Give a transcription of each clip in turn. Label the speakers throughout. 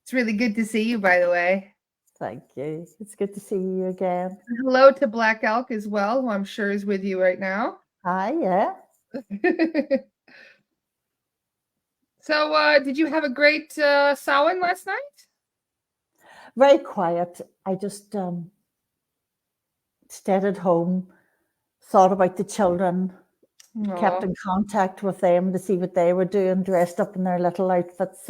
Speaker 1: It's really good to see you, by the way.
Speaker 2: Thank you. It's good to see you again.
Speaker 1: Hello to Black Elk as well, who I'm sure is with you right now.
Speaker 2: Hi, yeah.
Speaker 1: So, did you have a great Samhain last night?
Speaker 2: Very quiet. I just stayed at home, thought about the children, kept in contact with them to see what they were doing, dressed up in their little outfits,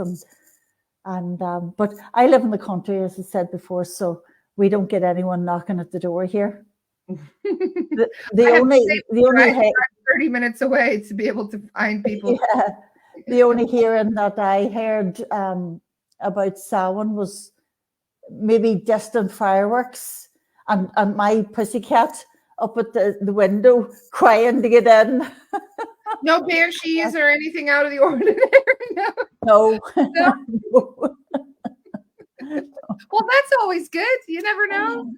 Speaker 2: and but I live in the country, as I said before, so we don't get anyone knocking at the door here. The only
Speaker 1: 30 minutes away to be able to find people.
Speaker 2: Yeah, the only hearing that I heard about Samhain was maybe distant fireworks and my pussycat up at the window crying to get in.
Speaker 1: No banshees or anything out of the ordinary?
Speaker 2: No.
Speaker 1: Well, that's always good. You never know.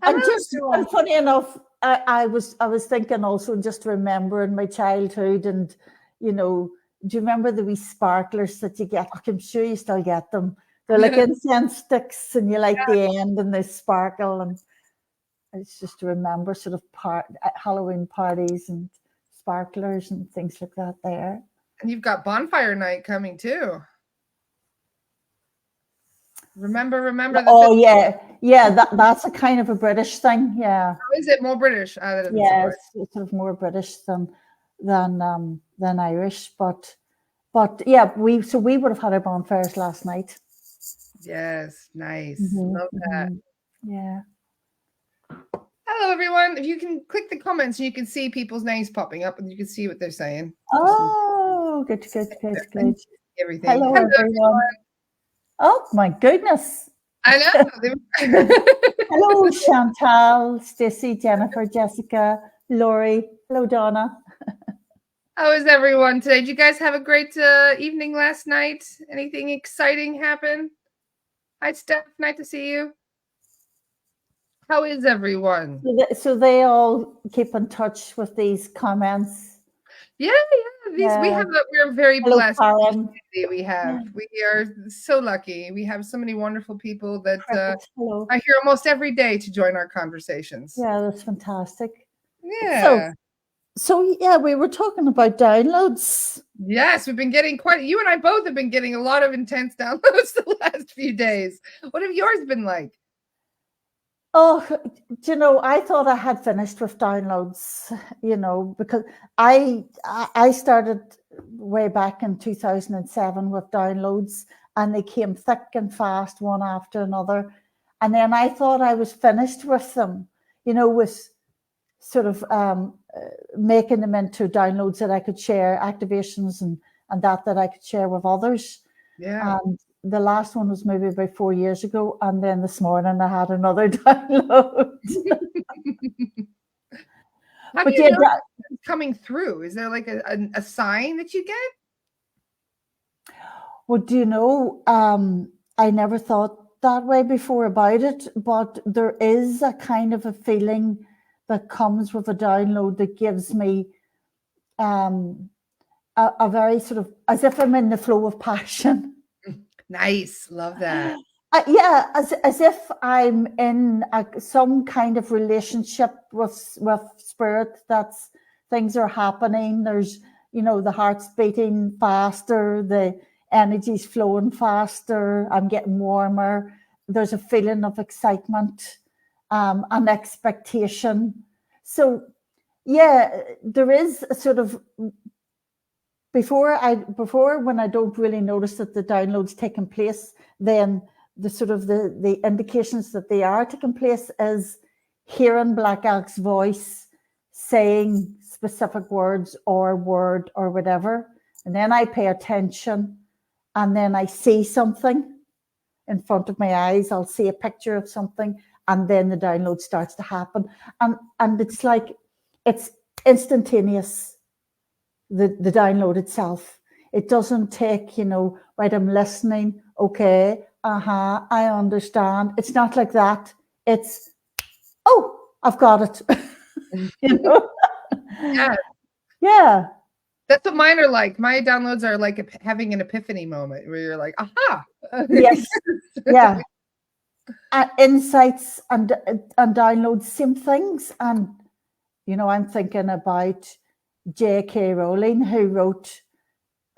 Speaker 2: And funny enough, I was thinking also, just remembering my childhood, and do you remember the wee sparklers that you get? I'm sure you still get them. They're like incense sticks, and you light the end, and they sparkle. And it's just to remember sort of Halloween parties and sparklers and things like that there.
Speaker 1: And you've got bonfire night coming too. Remember.
Speaker 2: Oh yeah. That's a kind of a British thing. Yeah.
Speaker 1: How is it more British?
Speaker 2: Yeah, it's sort of more British than Irish, but yeah, we would have had our bonfires last night.
Speaker 1: Yes, nice. Love that.
Speaker 2: Yeah.
Speaker 1: Hello, everyone. If you can click the comments, you can see people's names popping up, and you can see what they're saying.
Speaker 2: Oh, good.
Speaker 1: Everything.
Speaker 2: Hello, everyone. Oh my goodness!
Speaker 1: I know.
Speaker 2: Hello, Chantal, Stacey, Jennifer, Jessica, Laurie. Hello, Donna.
Speaker 1: How is everyone today? Did you guys have a great evening last night? Anything exciting happen? Hi, Steph. Nice to see you. How is everyone?
Speaker 2: So they all keep in touch with these comments.
Speaker 1: Yeah. We're very blessed.
Speaker 2: Karen.
Speaker 1: We are so lucky. We have so many wonderful people that I hear almost every day to join our conversations.
Speaker 2: Yeah, that's fantastic.
Speaker 1: Yeah.
Speaker 2: So yeah, we were talking about downloads.
Speaker 1: Yes, we've been getting you and I both have been getting a lot of intense downloads the last few days. What have yours been like?
Speaker 2: Oh, I thought I had finished with downloads, because I started way back in 2007 with downloads, and they came thick and fast, one after another. And then I thought I was finished with them, with sort of making them into downloads that I could share, activations and that I could share with others.
Speaker 1: Yeah.
Speaker 2: And the last one was maybe about 4 years ago, and then this morning I had another download.
Speaker 1: How do you know it's coming through? Is there like a sign that you get?
Speaker 2: Well, I never thought that way before about it, but there is a kind of a feeling that comes with a download that gives me a very sort of, as if I'm in the flow of passion.
Speaker 1: Nice. Love that.
Speaker 2: Yeah, as if I'm in some kind of relationship with spirit. That's things are happening. There's, the heart's beating faster, the energy's flowing faster. I'm getting warmer. There's a feeling of excitement, and expectation. So, yeah, there is a sort of. Before when I don't really notice that the download's taking place, then the sort of the indications that they are taking place is hearing Black Elk's voice saying specific words or word or whatever. And then I pay attention, and then I see something in front of my eyes. I'll see a picture of something, and then the download starts to happen. And it's like, it's instantaneous. The download itself. It doesn't take, right, I'm listening, okay, I understand. It's not like that. It's, oh, I've got it.
Speaker 1: Yeah.
Speaker 2: Yeah.
Speaker 1: That's what mine are like. My downloads are like having an epiphany moment where you're like, aha.
Speaker 2: Yes, yeah. Insights and downloads, same things. And, you know, I'm thinking about J.K. Rowling, who wrote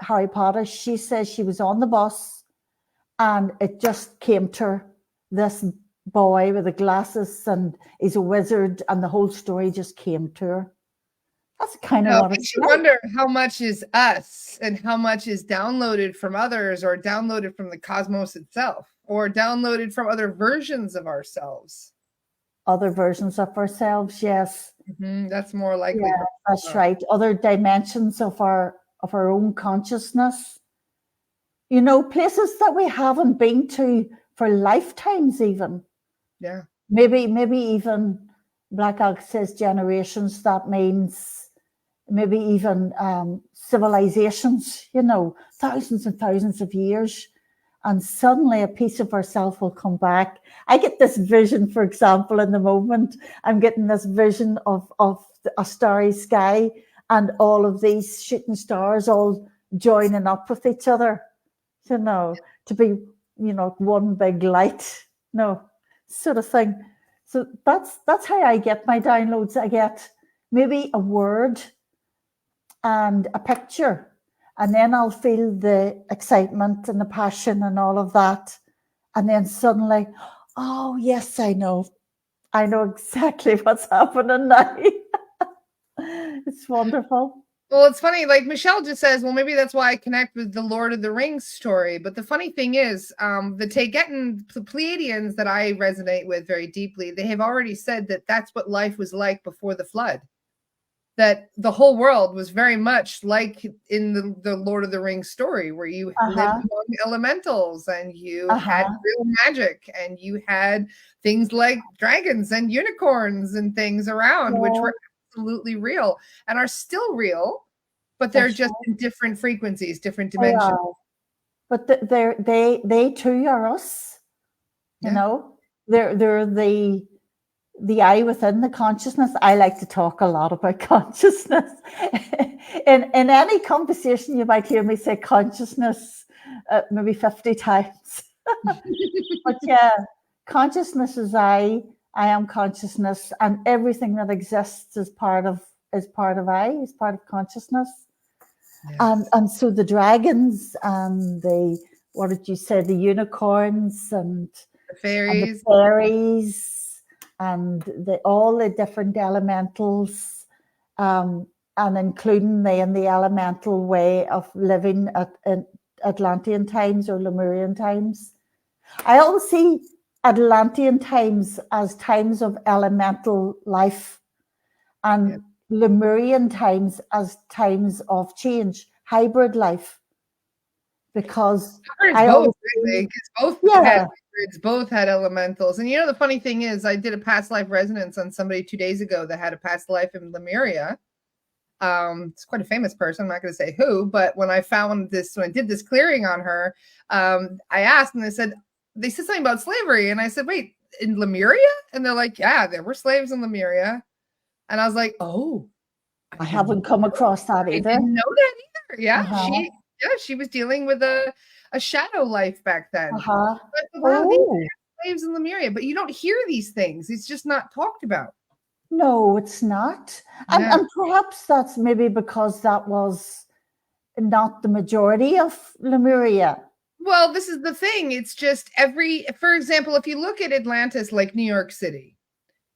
Speaker 2: Harry Potter. She says she was on the bus and it just came to her, this boy with the glasses and he's a wizard, and the whole story just came to her. That's kind of
Speaker 1: No,
Speaker 2: what
Speaker 1: but
Speaker 2: it's
Speaker 1: you
Speaker 2: like.
Speaker 1: wonder how much is us and how much is downloaded from others or downloaded from the cosmos itself or downloaded from other versions of ourselves.
Speaker 2: Other versions of ourselves, yes.
Speaker 1: That's more likely.
Speaker 2: Yeah, that's right. Other dimensions of our own consciousness. You know, places that we haven't been to for lifetimes even.
Speaker 1: Yeah.
Speaker 2: Maybe even Black Elk says generations. That means maybe even civilizations, you know, thousands and thousands of years. And suddenly a piece of ourself will come back. I get this vision, for example, in the moment, I'm getting this vision of a starry sky and all of these shooting stars all joining up with each other, you know, to be, you know, one big light, no, sort of thing. So that's how I get my downloads. I get maybe a word and a picture, and then I'll feel the excitement and the passion and all of that. And then suddenly, oh, yes, I know exactly what's happening now. It's wonderful.
Speaker 1: Well, it's funny, like Michelle just says, well, maybe that's why I connect with the Lord of the Rings story. But the funny thing is, the Taygeten, the Pleiadians that I resonate with very deeply, they have already said that that's what life was like before the flood. That the whole world was very much like in the Lord of the Rings story, where you lived among elementals and you had real magic and you had things like dragons and unicorns and things around, which were absolutely real and are still real, but they're just in different frequencies, different dimensions.
Speaker 2: But they too are us. You know, they're the I within the consciousness. I like to talk a lot about consciousness. In any conversation, you might hear me say consciousness maybe 50 times. But yeah, consciousness is I am consciousness, and everything that exists is part of I, is part of consciousness. Yes. And so the dragons and the, what did you say, the unicorns and
Speaker 1: the fairies.
Speaker 2: And the fairies and all the different elementals, and including the elemental way of living in Atlantean times or Lemurian times. I always see Atlantean times as times of elemental life, and Lemurian times as times of change, hybrid life. Because
Speaker 1: both had elementals. And you know, the funny thing is, I did a past life resonance on somebody 2 days ago that had a past life in Lemuria. It's quite a famous person. I'm not going to say who, but when I did this clearing on her, I asked, and they said something about slavery. And I said, wait, in Lemuria? And they're like, yeah, there were slaves in Lemuria. And I was like, oh,
Speaker 2: I haven't come across that either.
Speaker 1: I didn't know that either. Yeah, she was dealing with a shadow life back then. But, wow, these slaves in Lemuria, but you don't hear these things. It's just not talked about.
Speaker 2: No, it's not. And perhaps that's maybe because that was not the majority of Lemuria.
Speaker 1: Well, this is the thing. It's just for example, if you look at Atlantis like New York City,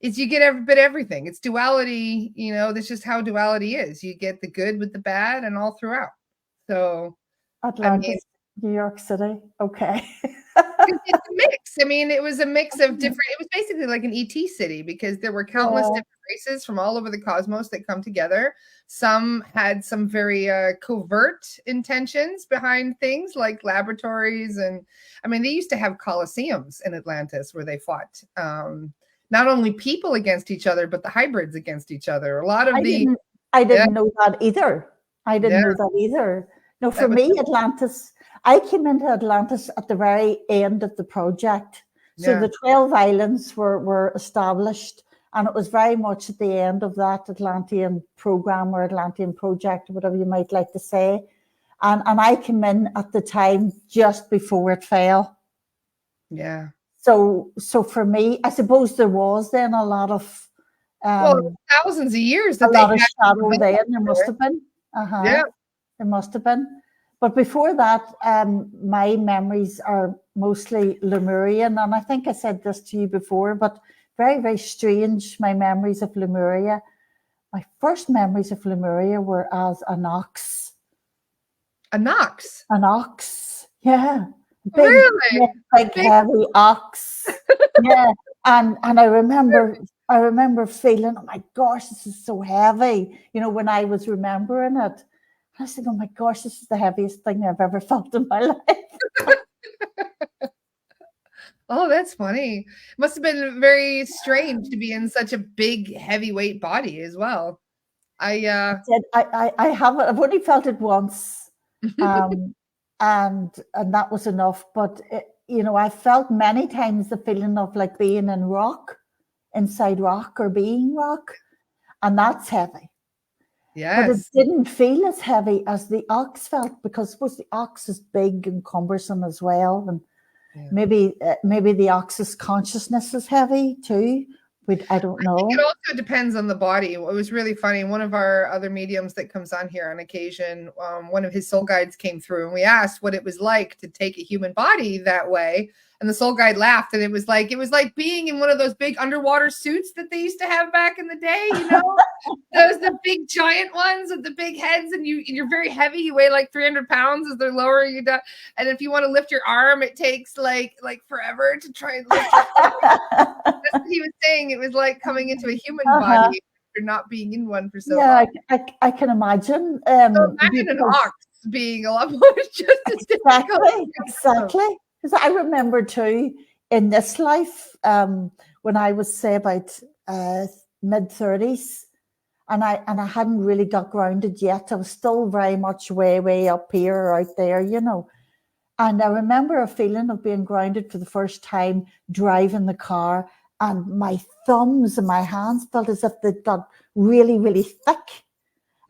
Speaker 1: you get everything. It's duality, you know, that's just how duality is. You get the good with the bad and all throughout. So
Speaker 2: Atlantis, New York City. Okay.
Speaker 1: It's a mix. I mean, it was a mix of different, it was basically like an ET city because there were countless different races from all over the cosmos that come together. Some had some very covert intentions behind things like laboratories. And I mean, they used to have coliseums in Atlantis where they fought not only people against each other, but the hybrids against each other. A lot of
Speaker 2: I didn't know that either. I didn't know that either. No, for me, Atlantis, I came into Atlantis at the very end of the project. So the 12 islands were established, And it was very much at the end of that Atlantean program or Atlantean project, or whatever you might like to say. And I came in at the time just before it fell.
Speaker 1: Yeah.
Speaker 2: So for me, I suppose there was then a lot of
Speaker 1: Well, thousands of years
Speaker 2: a
Speaker 1: that they
Speaker 2: lot of
Speaker 1: had
Speaker 2: shadow then. There must have been.
Speaker 1: Yeah.
Speaker 2: There must have been. But before that, my memories are mostly Lemurian. And I think I said this to you before, but very, very strange, my memories of Lemuria. My first memories of Lemuria were as an ox.
Speaker 1: An ox?
Speaker 2: An ox, yeah.
Speaker 1: Really?
Speaker 2: Big heavy ox. Yeah. And I remember feeling, oh my gosh, this is so heavy. You know, when I was remembering it. I was thinking, oh my gosh, this is the heaviest thing I've ever felt in my life.
Speaker 1: Oh, that's funny. It must have been very strange to be in such a big, heavyweight body as well.
Speaker 2: I haven't. I've only felt it once, and that was enough. But you know, I felt many times the feeling of like being in rock, inside rock, or being rock, and that's heavy.
Speaker 1: Yes.
Speaker 2: But it didn't feel as heavy as the ox felt, because I suppose the ox is big and cumbersome as well, and maybe the ox's consciousness is heavy too. I don't know.
Speaker 1: I think it also depends on the body. It was really funny. One of our other mediums that comes on here on occasion, one of his soul guides came through, and we asked what it was like to take a human body that way. And the soul guide laughed, and it was like being in one of those big underwater suits that they used to have back in the day, you know, those the big giant ones with the big heads, and you're very heavy. You weigh like 300 pounds as they're lowering you down. And if you want to lift your arm, it takes like forever to try and lift your arm. That's what he was saying. It was like coming into a human body after not being in one for so long.
Speaker 2: I can imagine.
Speaker 1: So imagine an ox being a lot more just as difficult.
Speaker 2: Exactly. Because I remember too, in this life, when I was, say, about mid-30s, and I hadn't really got grounded yet. I was still very much way up here or out there, you know. And I remember a feeling of being grounded for the first time, driving the car, and my thumbs and my hands felt as if they'd got really, really thick.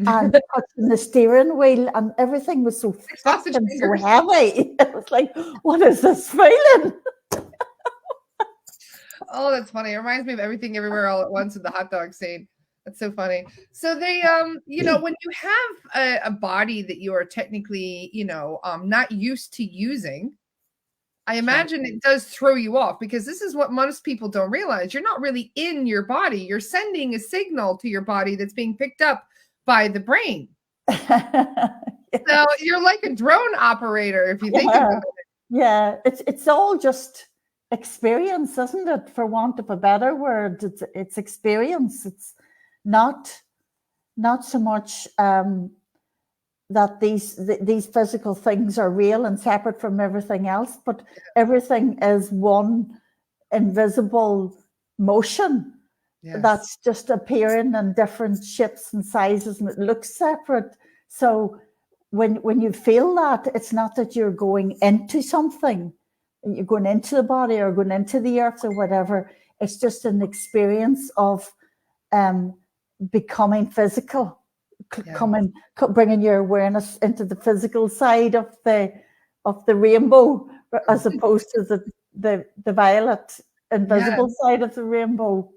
Speaker 2: And touching the steering wheel, and everything was so thick and so heavy. It was like, what is this feeling?
Speaker 1: Oh, that's funny. It reminds me of Everything Everywhere All at Once with the hot dog scene. That's so funny. So they, you know, when you have a body that you are technically, you know, not used to using, I imagine it does throw you off, because this is what most people don't realize. You're not really in your body. You're sending a signal to your body that's being picked up by the brain. So you're like a drone operator, if you think about it.
Speaker 2: Yeah, it's all just experience, isn't it? For want of a better word, it's experience. It's not so much that these physical things are real and separate from everything else, but everything is one invisible motion. Yes. That's just appearing in different shapes and sizes, and it looks separate. So when you feel that, it's not that you're going into something, you're going into the body or going into the earth or whatever. It's just an experience of becoming physical, bringing your awareness into the physical side of the rainbow, as opposed to the violet invisible side of the rainbow.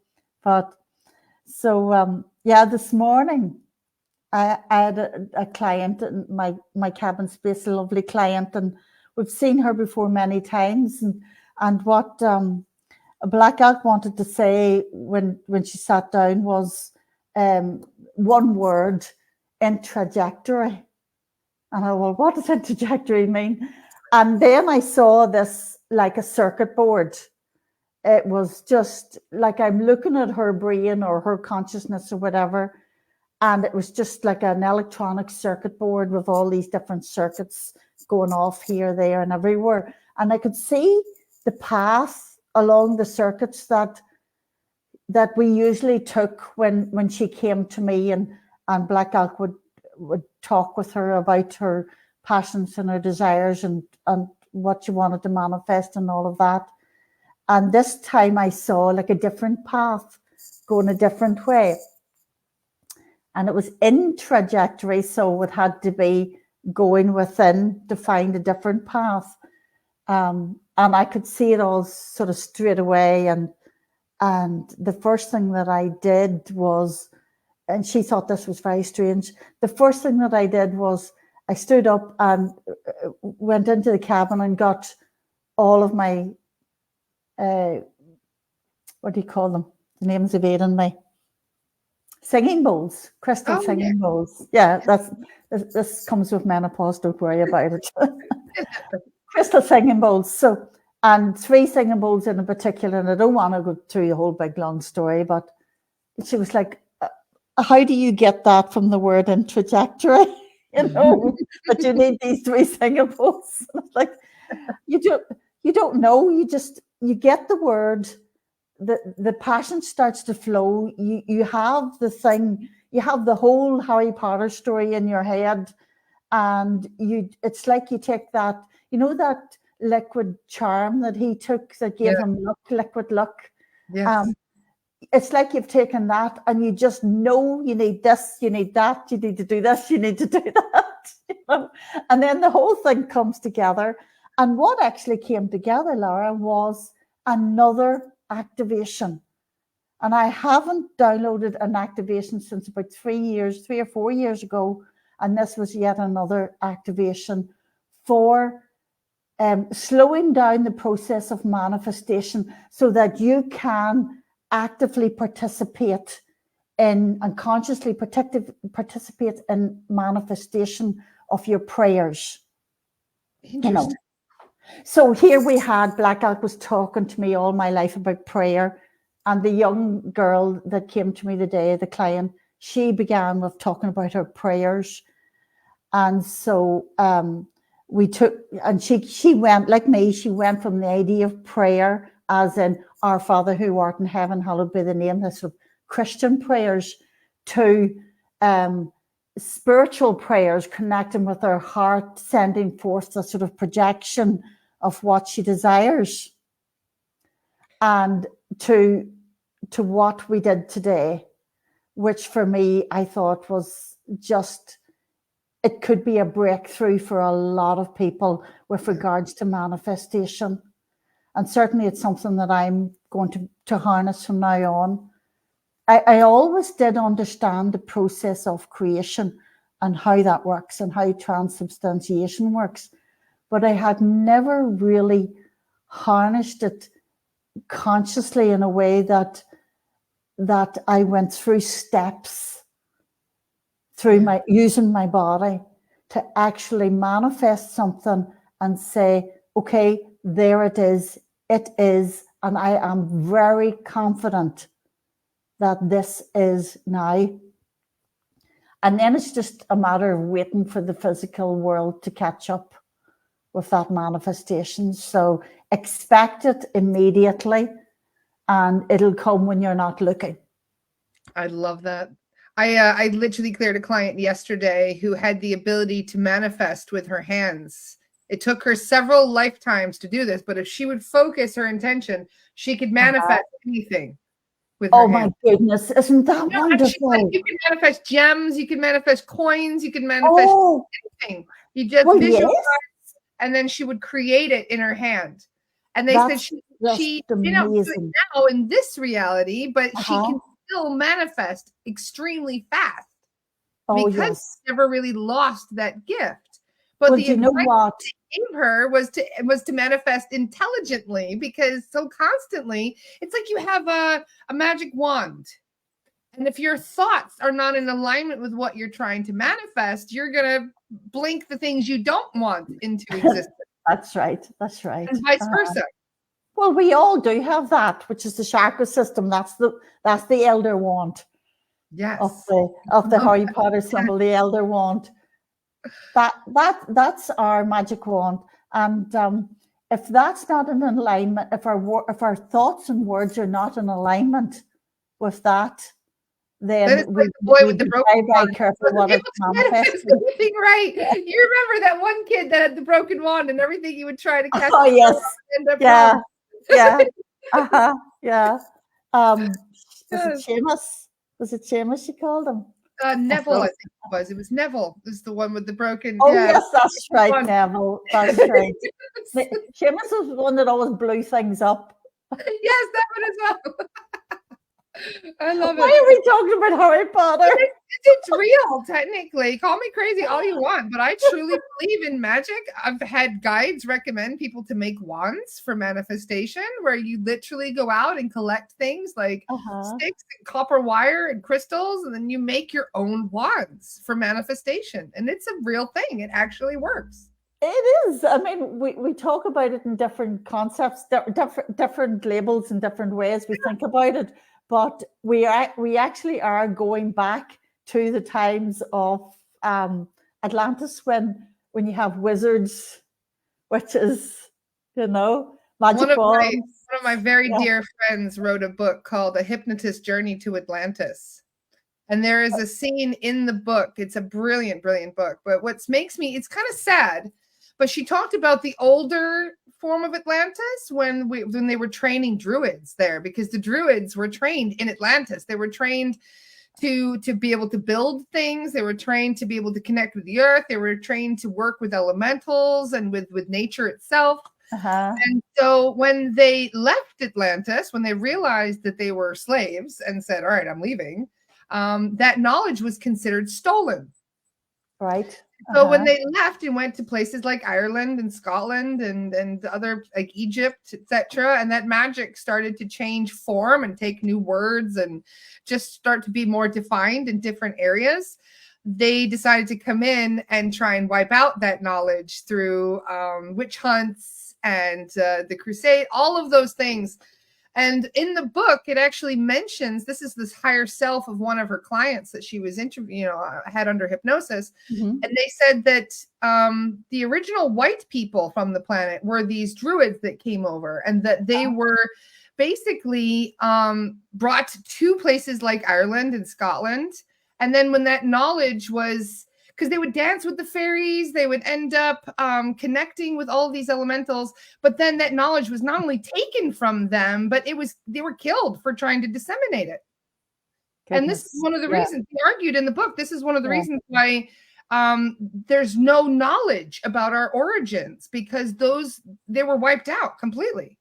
Speaker 2: But so this morning I had a client in my cabin space, a lovely client, and we've seen her before many times. And what Black Elk wanted to say when she sat down was one word: intrajectory. And I well, what does intrajectory mean? And then I saw this like a circuit board. It was just like I'm looking at her brain or her consciousness or whatever, and it was just like an electronic circuit board with all these different circuits going off here, there, and everywhere. And I could see the path along the circuits that we usually took when she came to me, and Black Elk would talk with her about her passions and her desires and what she wanted to manifest and all of that. And this time I saw like a different path, go in a different way. And it was in trajectory, so it had to be going within to find a different path. And I could see it all sort of straight away. And the first thing that I did was, and she thought this was very strange, the first thing that I did was I stood up and went into the cabin and got all of my, what do you call them? The names evading me. Singing bowls, crystal singing bowls. Yeah, this comes with menopause, don't worry about it. Crystal singing bowls. So, and 3 singing bowls in particular, and I don't want to go through the whole big long story, but she was like, how do you get that from the word in trajectory? But you need these 3 singing bowls. Like, you don't know, you get the word, the passion starts to flow. You have the thing, you have the whole Harry Potter story in your head, and it's like you take that, that liquid charm that he took that gave him luck, liquid luck.
Speaker 1: Yes.
Speaker 2: It's like you've taken that and you just know you need this, you need that, you need to do this, you need to do that. And then the whole thing comes together. And what actually came together, Laura, was another activation. And I haven't downloaded an activation since about 3 or 4 years ago. And this was yet another activation for slowing down the process of manifestation so that you can actively participate in and consciously participate in manifestation of your prayers. So here we had Black Elk was talking to me all my life about prayer, and the young girl that came to me today, the client, she began with talking about her prayers. And so we took, and she went like me, she went from the idea of prayer as in Our Father who art in heaven, hallowed be the name, this sort of Christian prayers, to spiritual prayers, connecting with her heart, sending forth a sort of projection of what she desires, and to what we did today, which for me, I thought was just, it could be a breakthrough for a lot of people with regards to manifestation. And certainly it's something that I'm going to harness from now on. I always did understand the process of creation and how that works and how transubstantiation works, but I had never really harnessed it consciously in a way that I went through steps through using my body to actually manifest something and say, okay, there it is, and I am very confident that this is now. And then it's just a matter of waiting for the physical world to catch up with that manifestation. So expect it immediately, and it'll come when you're not looking.
Speaker 1: I love that. I literally cleared a client yesterday who had the ability to manifest with her hands. It took her several lifetimes to do this, but if she would focus her intention, she could manifest anything with her hands.
Speaker 2: My goodness, isn't that wonderful?
Speaker 1: Like, you can manifest gems, you can manifest coins, you can manifest anything. You just visualize, and then she would create it in her hand. And they said she didn't do it now in this reality, but she can still manifest extremely fast because she never really lost that gift. But the advice they gave her was to manifest intelligently, because so constantly it's like you have a magic wand, and if your thoughts are not in alignment with what you're trying to manifest, you're gonna blink the things you don't want into existence.
Speaker 2: That's right.
Speaker 1: And vice versa.
Speaker 2: Well, we all do have that, which is the chakra system. That's the elder wand.
Speaker 1: Yes.
Speaker 2: Of the Harry Potter symbol, the elder wand. That's our magic wand. And if that's not in alignment, if our thoughts and words are not in alignment with that, then
Speaker 1: it's like the boy with the broken
Speaker 2: wand. Very careful what it's manifesting.
Speaker 1: Everything right. You remember that one kid that had the broken wand, and everything you would try to catch.
Speaker 2: Oh yes. Yeah.
Speaker 1: Yes.
Speaker 2: Seamus? Was it Seamus you called him?
Speaker 1: Neville, I
Speaker 2: thought-
Speaker 1: think it was. It was Neville. Is the one with the broken.
Speaker 2: Oh
Speaker 1: Yeah.
Speaker 2: yes, that's right,
Speaker 1: One.
Speaker 2: Neville. That's right. Seamus was the one that always blew things up.
Speaker 1: Yes, that one as well. I love
Speaker 2: Why
Speaker 1: it.
Speaker 2: are we talking about Harry Potter?
Speaker 1: It's real, technically. Call me crazy all you want, but I truly believe in magic. I've had guides recommend people to make wands for manifestation, where you literally go out and collect things like sticks and copper wire and crystals, and then you make your own wands for manifestation. And it's a real thing. It actually works.
Speaker 2: It is. I mean, we talk about it in different concepts, different labels and different ways we think about it. But we actually are going back to the times of Atlantis when you have wizards, which is, magic wands.
Speaker 1: One of my very dear friends wrote a book called A Hypnotist's Journey to Atlantis. And there is a scene in the book. It's a brilliant, brilliant book. But it's kind of sad. But she talked about the older form of Atlantis when they were training druids there, because the druids were trained in Atlantis. They were trained to be able to build things. They were trained to be able to connect with the earth. They were trained to work with elementals and with nature itself. And so when they left Atlantis, when they realized that they were slaves and said, all right, I'm leaving, that knowledge was considered stolen.
Speaker 2: Right.
Speaker 1: So when they left and went to places like Ireland and Scotland and other like Egypt, etc., and that magic started to change form and take new words and just start to be more defined in different areas, they decided to come in and try and wipe out that knowledge through witch hunts and the crusade, all of those things. And in the book, it actually mentions this higher self of one of her clients that she was had under hypnosis. And they said that the original white people from the planet were these druids that came over, and that they were basically brought to places like Ireland and Scotland. And then when that knowledge was, because they would dance with the fairies, they would end up connecting with all these elementals. But then that knowledge was not only taken from them, but they were killed for trying to disseminate it. Goodness. And this is one of the reasons they argued in the book. This is one of the reasons why there's no knowledge about our origins, because they were wiped out completely.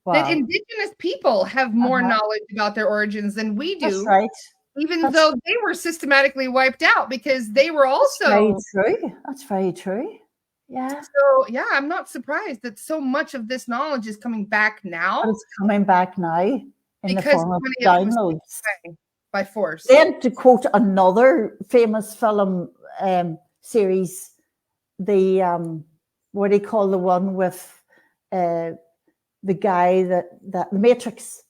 Speaker 1: Wow. That indigenous people have more knowledge about their origins than we do.
Speaker 2: That's right.
Speaker 1: Even though they were systematically wiped out, because they were also
Speaker 2: That's very true. Yeah.
Speaker 1: So I'm not surprised that so much of this knowledge is coming back now.
Speaker 2: But it's coming back now in the form of downloads
Speaker 1: by force.
Speaker 2: Then, to quote another famous film series, the what do you call the one with the guy that the Matrix?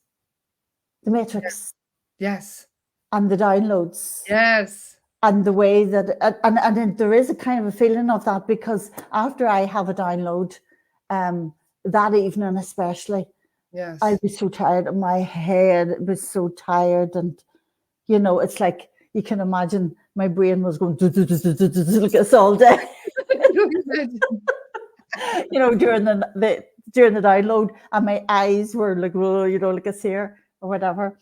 Speaker 2: The Matrix.
Speaker 1: Yes.
Speaker 2: And the downloads.
Speaker 1: Yes.
Speaker 2: And the way that, and there is a kind of a feeling of that, because after I have a download, that evening especially,
Speaker 1: yes,
Speaker 2: I'd be so tired, and my head was so tired, and it's like you can imagine my brain was going like this all day. During the download, and my eyes were like, like a seer or whatever.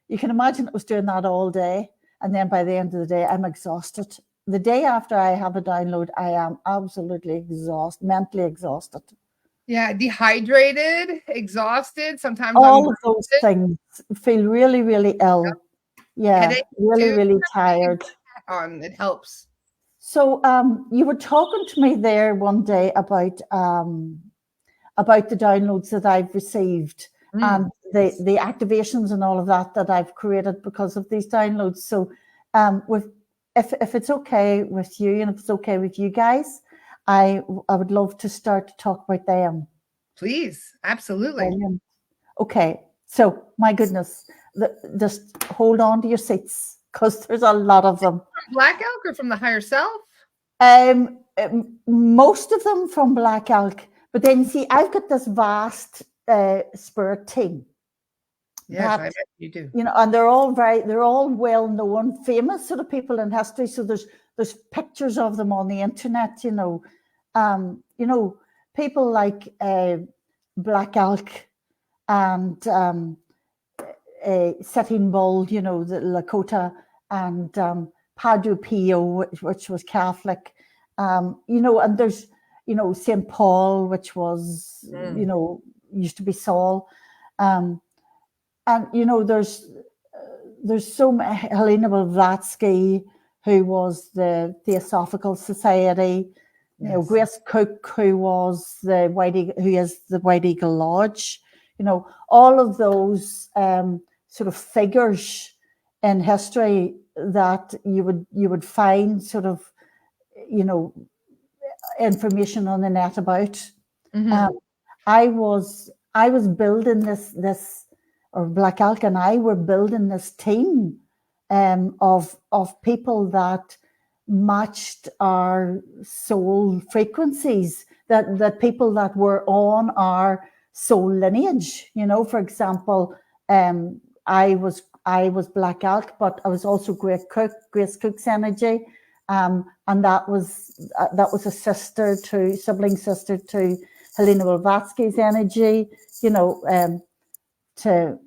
Speaker 2: You can imagine it was doing that all day. And then by the end of the day, I'm exhausted. The day after I have a download, I am absolutely exhausted, mentally exhausted.
Speaker 1: Yeah, dehydrated, exhausted. Sometimes
Speaker 2: all of those things. Feel really, really ill. Yeah,
Speaker 1: headache
Speaker 2: really, really tired.
Speaker 1: It helps.
Speaker 2: So you were talking to me there one day about the downloads that I've received. And the activations and all of that I've created because of these downloads. So if it's okay with you, and if it's okay with you guys, I would love to start to talk about them.
Speaker 1: Please, absolutely.
Speaker 2: Brilliant. Okay, so my goodness, just hold on to your seats, because there's a lot of them.
Speaker 1: From Black Elk or from the higher self?
Speaker 2: Most of them from Black Elk, but then see, I've got this vast spirit team.
Speaker 1: Yes, I bet you do.
Speaker 2: And they're all well known, famous sort of people in history. So there's pictures of them on the internet. People like Black Elk and Sitting Bull, the Lakota, and Padre Pio, which was Catholic, and there's, St. Paul, which was, used to be Saul. And, there's so many, Helena Blavatsky, who was the Theosophical Society, Grace Cook, who is the White Eagle Lodge, all of those sort of figures in history that you would find sort of, information on the net about. I was building this, or Black Elk and I were building this team of people that matched our soul frequencies, that people that were on our soul lineage. For example, I was Black Elk, but I was also Grace Cook's energy, and that was a sibling sister to Helena Blavatsky's energy, to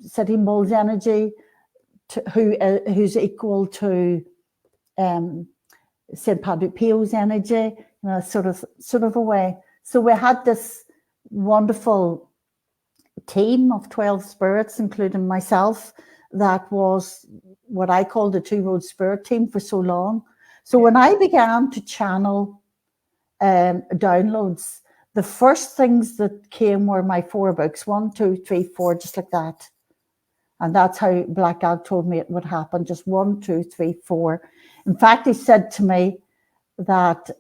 Speaker 2: Sitting Bull's energy, who's equal to St. Padre Pio's energy, sort of a way. So we had this wonderful team of 12 spirits, including myself, that was what I called the Two Road Spirit Team for so long. So when I began to channel downloads, the first things that came were my 4 books, 1, 2, 3, 4, just like that. And that's how Black Elk told me it would happen, just 1, 2, 3, 4. In fact, he said to me that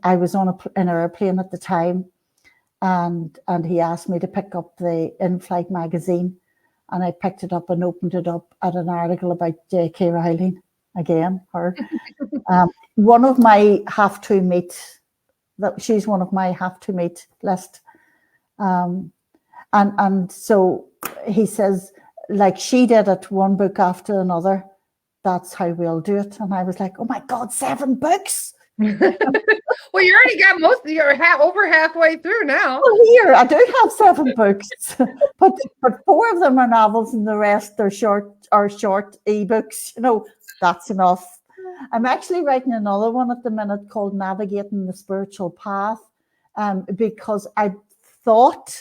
Speaker 2: I was on an airplane at the time, and he asked me to pick up the In-Flight magazine, and I picked it up and opened it up at an article about J.K. Rowling, again, her. One of my have-to meet, she's one of my have-to-meet list. And so he says, like she did it, one book after another, that's how we'll do it. And I was like, oh my God, 7 books.
Speaker 1: Well, you already got most of your over halfway through now.
Speaker 2: Well, here I do have 7 books, but 4 of them are novels, and the rest are short ebooks. That's enough. I'm actually writing another one at the minute called Navigating the Spiritual Path, because I thought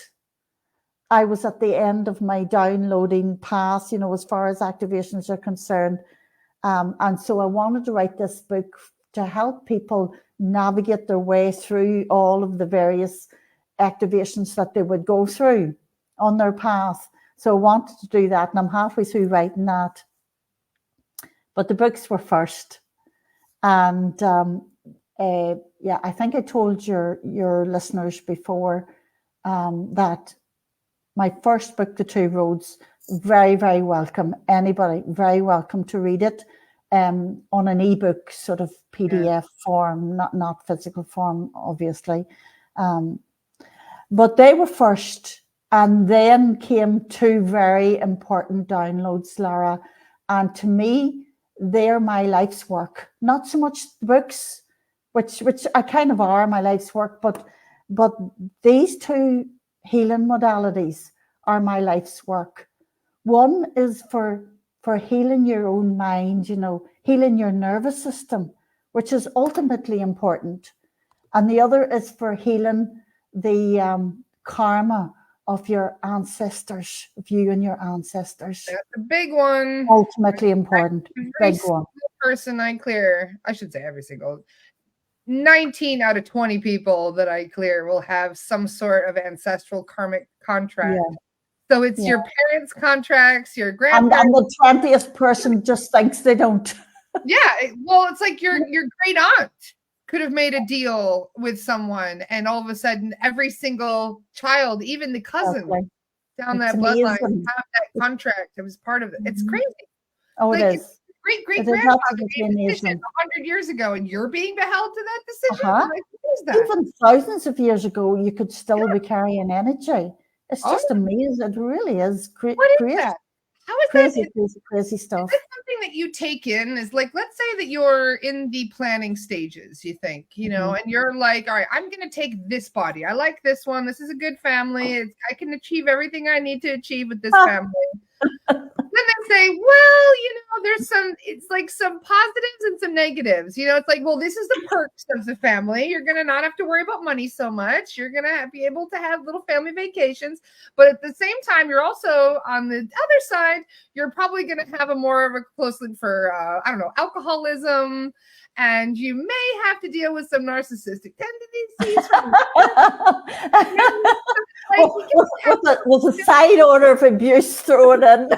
Speaker 2: I was at the end of my downloading path, as far as activations are concerned. And so I wanted to write this book to help people navigate their way through all of the various activations that they would go through on their path. So I wanted to do that, and I'm halfway through writing that. But the books were first. And I think I told your listeners before that my first book, The Two Roads, very, very welcome. Anybody, very welcome to read it on an ebook sort of PDF form, not physical form, obviously. But they were first. And then came 2 very important downloads, Lara. And to me, they're my life's work. Not so much the books, which I kind of are my life's work, but these 2 healing modalities are my life's work. One is for healing your own mind, healing your nervous system, which is ultimately important. And the other is for healing the karma of your ancestors, of you and your ancestors.
Speaker 1: That's a big one.
Speaker 2: Ultimately important. Big one.
Speaker 1: Person I clear, I should say every single 19 out of 20 people that I clear will have some sort of ancestral karmic contract. Yeah. So it's your parents' contracts, your grandparents.
Speaker 2: And the 20th person just thinks they don't.
Speaker 1: Yeah. Well, it's like your great aunt could have made a deal with someone, and all of a sudden every single child, even the cousin down that bloodline, have that contract. It was part of it. It's crazy.
Speaker 2: Oh, it is.
Speaker 1: Great-great-grandfather made a decision 100 years ago, and you're being beheld to that decision? Like, what is that?
Speaker 2: Even thousands of years ago, you could still be carrying energy. It's just amazing. It really is.
Speaker 1: What is that? How is
Speaker 2: crazy stuff?
Speaker 1: Is that something that you take in? Is like, let's say that you're in the planning stages, you think, and you're like, all right, I'm going to take this body. I like this one. This is a good family. I can achieve everything I need to achieve with this family. Then they say, well, it's like some positives and some negatives. It's like, well, this is the perks of the family. You're going to not have to worry about money so much. You're going to be able to have little family vacations. But at the same time, you're also on the other side, you're probably going to have a more of a close link for, alcoholism. And you may have to deal with some narcissistic tendencies.
Speaker 2: With a side order of abuse thrown in.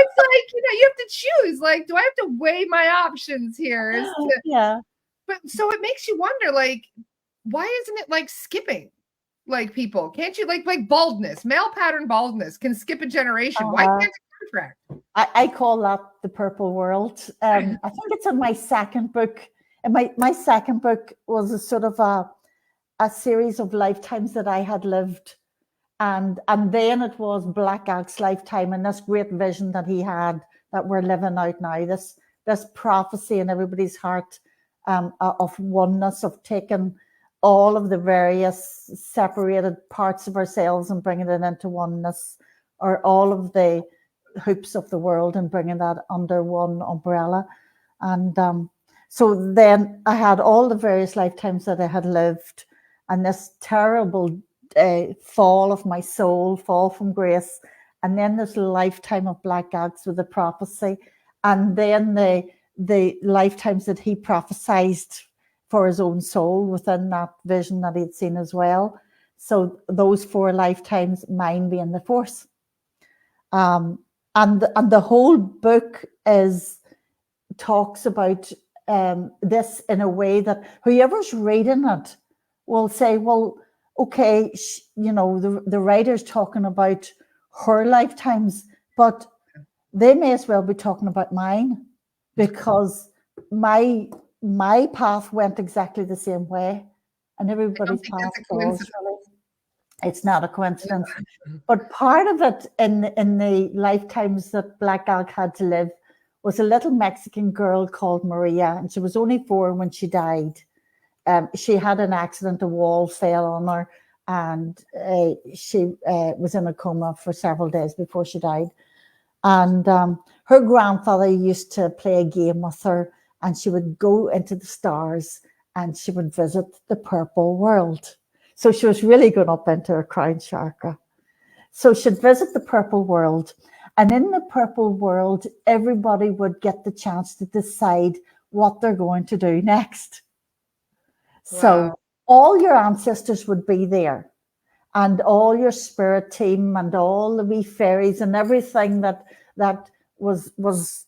Speaker 1: It's like, you have to choose. Like, do I have to weigh my options here?
Speaker 2: Yeah.
Speaker 1: But so it makes you wonder, like, why isn't it like skipping? Like, people, can't you like baldness, male pattern baldness can skip a generation? Why can't it contract?
Speaker 2: I call that the purple world. I think it's in my second book. And my second book was a sort of a series of lifetimes that I had lived. And then it was Black Elk's lifetime and this great vision that he had that we're living out now, this prophecy in everybody's heart of oneness, of taking all of the various separated parts of ourselves and bringing it into oneness, or all of the hoops of the world and bringing that under one umbrella. And so then I had all the various lifetimes that I had lived, and this terrible fall of my soul, fall from grace, and then this lifetime of Black Elks with the prophecy, and then the lifetimes that he prophesied for his own soul within that vision that he'd seen as well. So those 4 lifetimes, mine being the 4th. And the whole book talks about this in a way that whoever's reading it will say, well, okay, the writer's talking about her lifetimes, but they may as well be talking about mine, because my path went exactly the same way, and everybody's path does. It's not a coincidence. But part of it in the lifetimes that Black Elk had to live was a little Mexican girl called Maria, and she was only 4 when she died. She had an accident, a wall fell on her, and she was in a coma for several days before she died. And her grandfather used to play a game with her, and she would go into the stars and she would visit the purple world. So she was really going up into her crown chakra. So she'd visit the purple world, and in the purple world, everybody would get the chance to decide what they're going to do next. Wow. So all your ancestors would be there, and all your spirit team and all the wee fairies and everything that was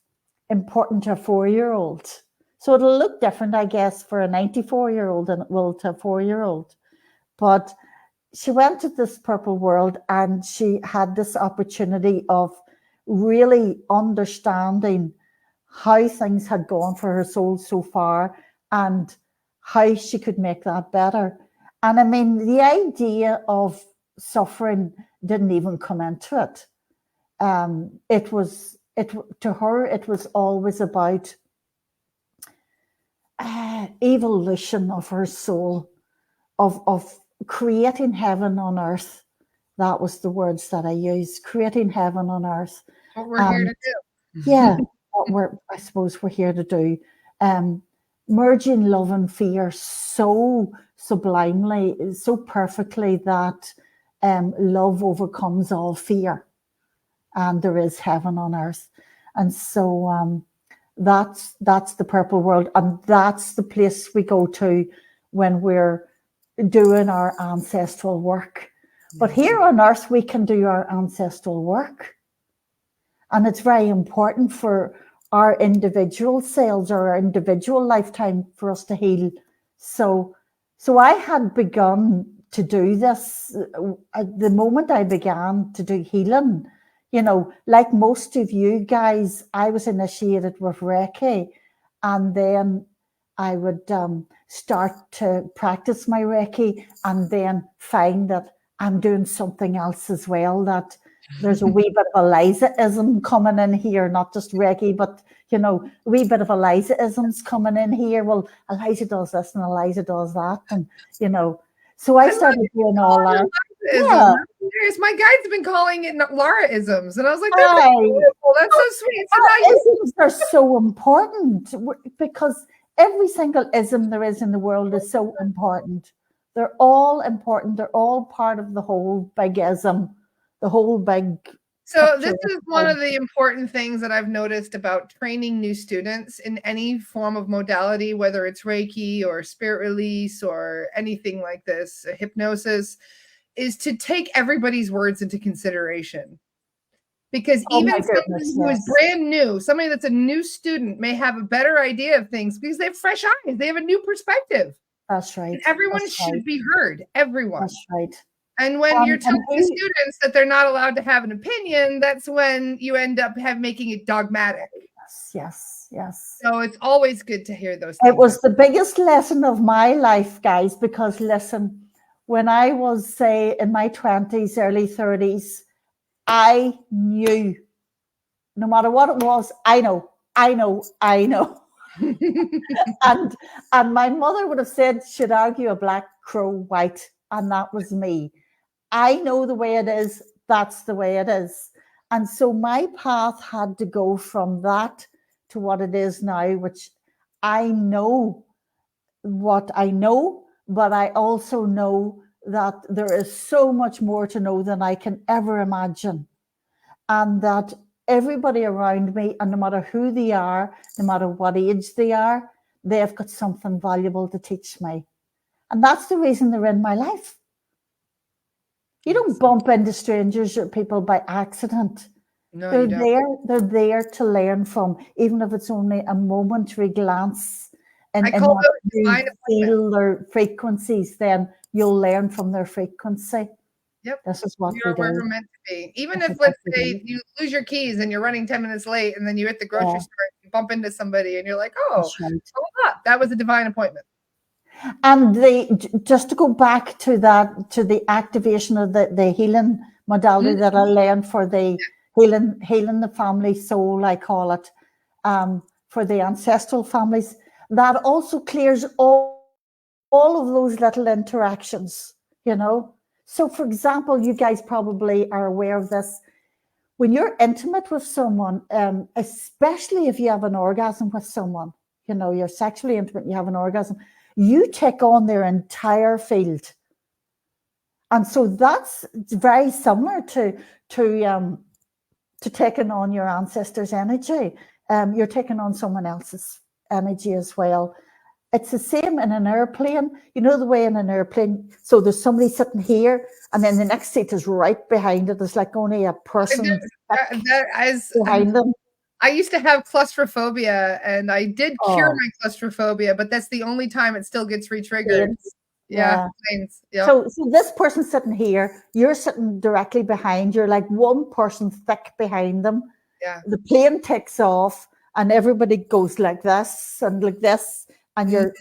Speaker 2: important to a 4-year-old. So it'll look different, I guess, for a 94-year-old than it will to a 4-year-old. But she went to this purple world, and she had this opportunity of really understanding how things had gone for her soul so far and how she could make that better. And I mean, the idea of suffering didn't even come into it. To her, it was always about evolution of her soul, of creating heaven on earth. That was the words that I used, creating heaven on earth.
Speaker 1: What we're here to do.
Speaker 2: Yeah, I suppose we're here to do. Merging love and fear so sublimely, so perfectly that love overcomes all fear, and there is heaven on earth. And so that's the purple world, and that's the place we go to when we're doing our ancestral work. But here on earth, we can do our ancestral work, and it's very important for our individual selves or our individual lifetime for us to heal. So I had begun to do this at the moment I began to do healing. Like most of you guys, I was initiated with Reiki, and then I would start to practice my Reiki and then find that I'm doing something else as well, that there's a wee bit of Eliza-ism coming in here, not just Reiki, but, a wee bit of Eliza-isms coming in here. Well, Eliza does this and Eliza does that. And, so I started doing all that. Yeah.
Speaker 1: Serious. My guide's been calling it Laura-isms, and I was like, that's
Speaker 2: Aye.
Speaker 1: beautiful. That's so sweet. So now you
Speaker 2: Isms are so important because every single ism there is in the world is so important. They're all important. They're all part of the whole big ism, the whole big
Speaker 1: So
Speaker 2: picture.
Speaker 1: this is one of the important things that I've noticed about training new students in any form of modality, whether it's Reiki or spirit release or anything like this, hypnosis, is to take everybody's words into consideration. Because
Speaker 2: Oh
Speaker 1: even
Speaker 2: my
Speaker 1: somebody
Speaker 2: goodness,
Speaker 1: who is
Speaker 2: yes.
Speaker 1: brand new, somebody that's a new student may have a better idea of things because they have fresh eyes. They have a new perspective.
Speaker 2: That's right.
Speaker 1: And everyone
Speaker 2: That's
Speaker 1: should
Speaker 2: right.
Speaker 1: be heard. Everyone.
Speaker 2: That's right.
Speaker 1: And when you're
Speaker 2: And
Speaker 1: telling the
Speaker 2: he,
Speaker 1: students that they're not allowed to have an opinion, that's when you end up making it dogmatic.
Speaker 2: yes.
Speaker 1: So it's always good to hear those
Speaker 2: It
Speaker 1: things.
Speaker 2: was the biggest lesson of my life, guys, because listen, when I was, say, in my 20s, early 30s, I knew no matter what it was, I know. And my mother would have said, should argue a black crow white, and that was me. I know the way it is, that's the way it is. And so my path had to go from that to what it is now, which I know what I know, but I also know that there is so much more to know than I can ever imagine. And that everybody around me, and no matter who they are, no matter what age they are, they've got something valuable to teach me. And that's the reason they're in my life. You don't bump into strangers or people by accident.
Speaker 1: No,
Speaker 2: They're
Speaker 1: you don't.
Speaker 2: there. They're there to learn from, even if it's only a momentary glance
Speaker 1: I
Speaker 2: and
Speaker 1: call
Speaker 2: what
Speaker 1: those
Speaker 2: you
Speaker 1: divine appointments.
Speaker 2: feel their frequencies. Then you'll learn from their frequency.
Speaker 1: Yep.
Speaker 2: This is what
Speaker 1: You're
Speaker 2: we
Speaker 1: where
Speaker 2: do.
Speaker 1: we're meant to be. Even
Speaker 2: This
Speaker 1: if,
Speaker 2: is what
Speaker 1: let's
Speaker 2: we
Speaker 1: say,
Speaker 2: do.
Speaker 1: you lose your keys and you're running 10 minutes late, and then you hit the grocery
Speaker 2: Yeah.
Speaker 1: store and you bump into somebody and you're like, oh,
Speaker 2: That's right.
Speaker 1: hold up, that was a divine appointment.
Speaker 2: And just to go back to that, to the activation of the healing modality that I learned for the healing the family soul, I call it, for the ancestral families, that also clears all of those little interactions, you know. So for example, you guys probably are aware of this. When you're intimate with someone, especially if you have an orgasm with someone, you know, you're sexually intimate, you have an orgasm, you take on their entire field. And so that's very similar to taking on your ancestors' energy. You're taking on someone else's energy as well. It's the same in an airplane. You know the way in an airplane, so there's somebody sitting here, and then the next seat is right behind it. There's like only a person behind them.
Speaker 1: I used to have claustrophobia, and I did cure
Speaker 2: Oh.
Speaker 1: my claustrophobia, but that's the only time it still gets re-triggered.
Speaker 2: Yeah.
Speaker 1: Yeah.
Speaker 2: So this person sitting here, you're sitting directly behind. You're like one person thick behind them.
Speaker 1: Yeah.
Speaker 2: The plane takes off, and everybody goes like this and like this, and your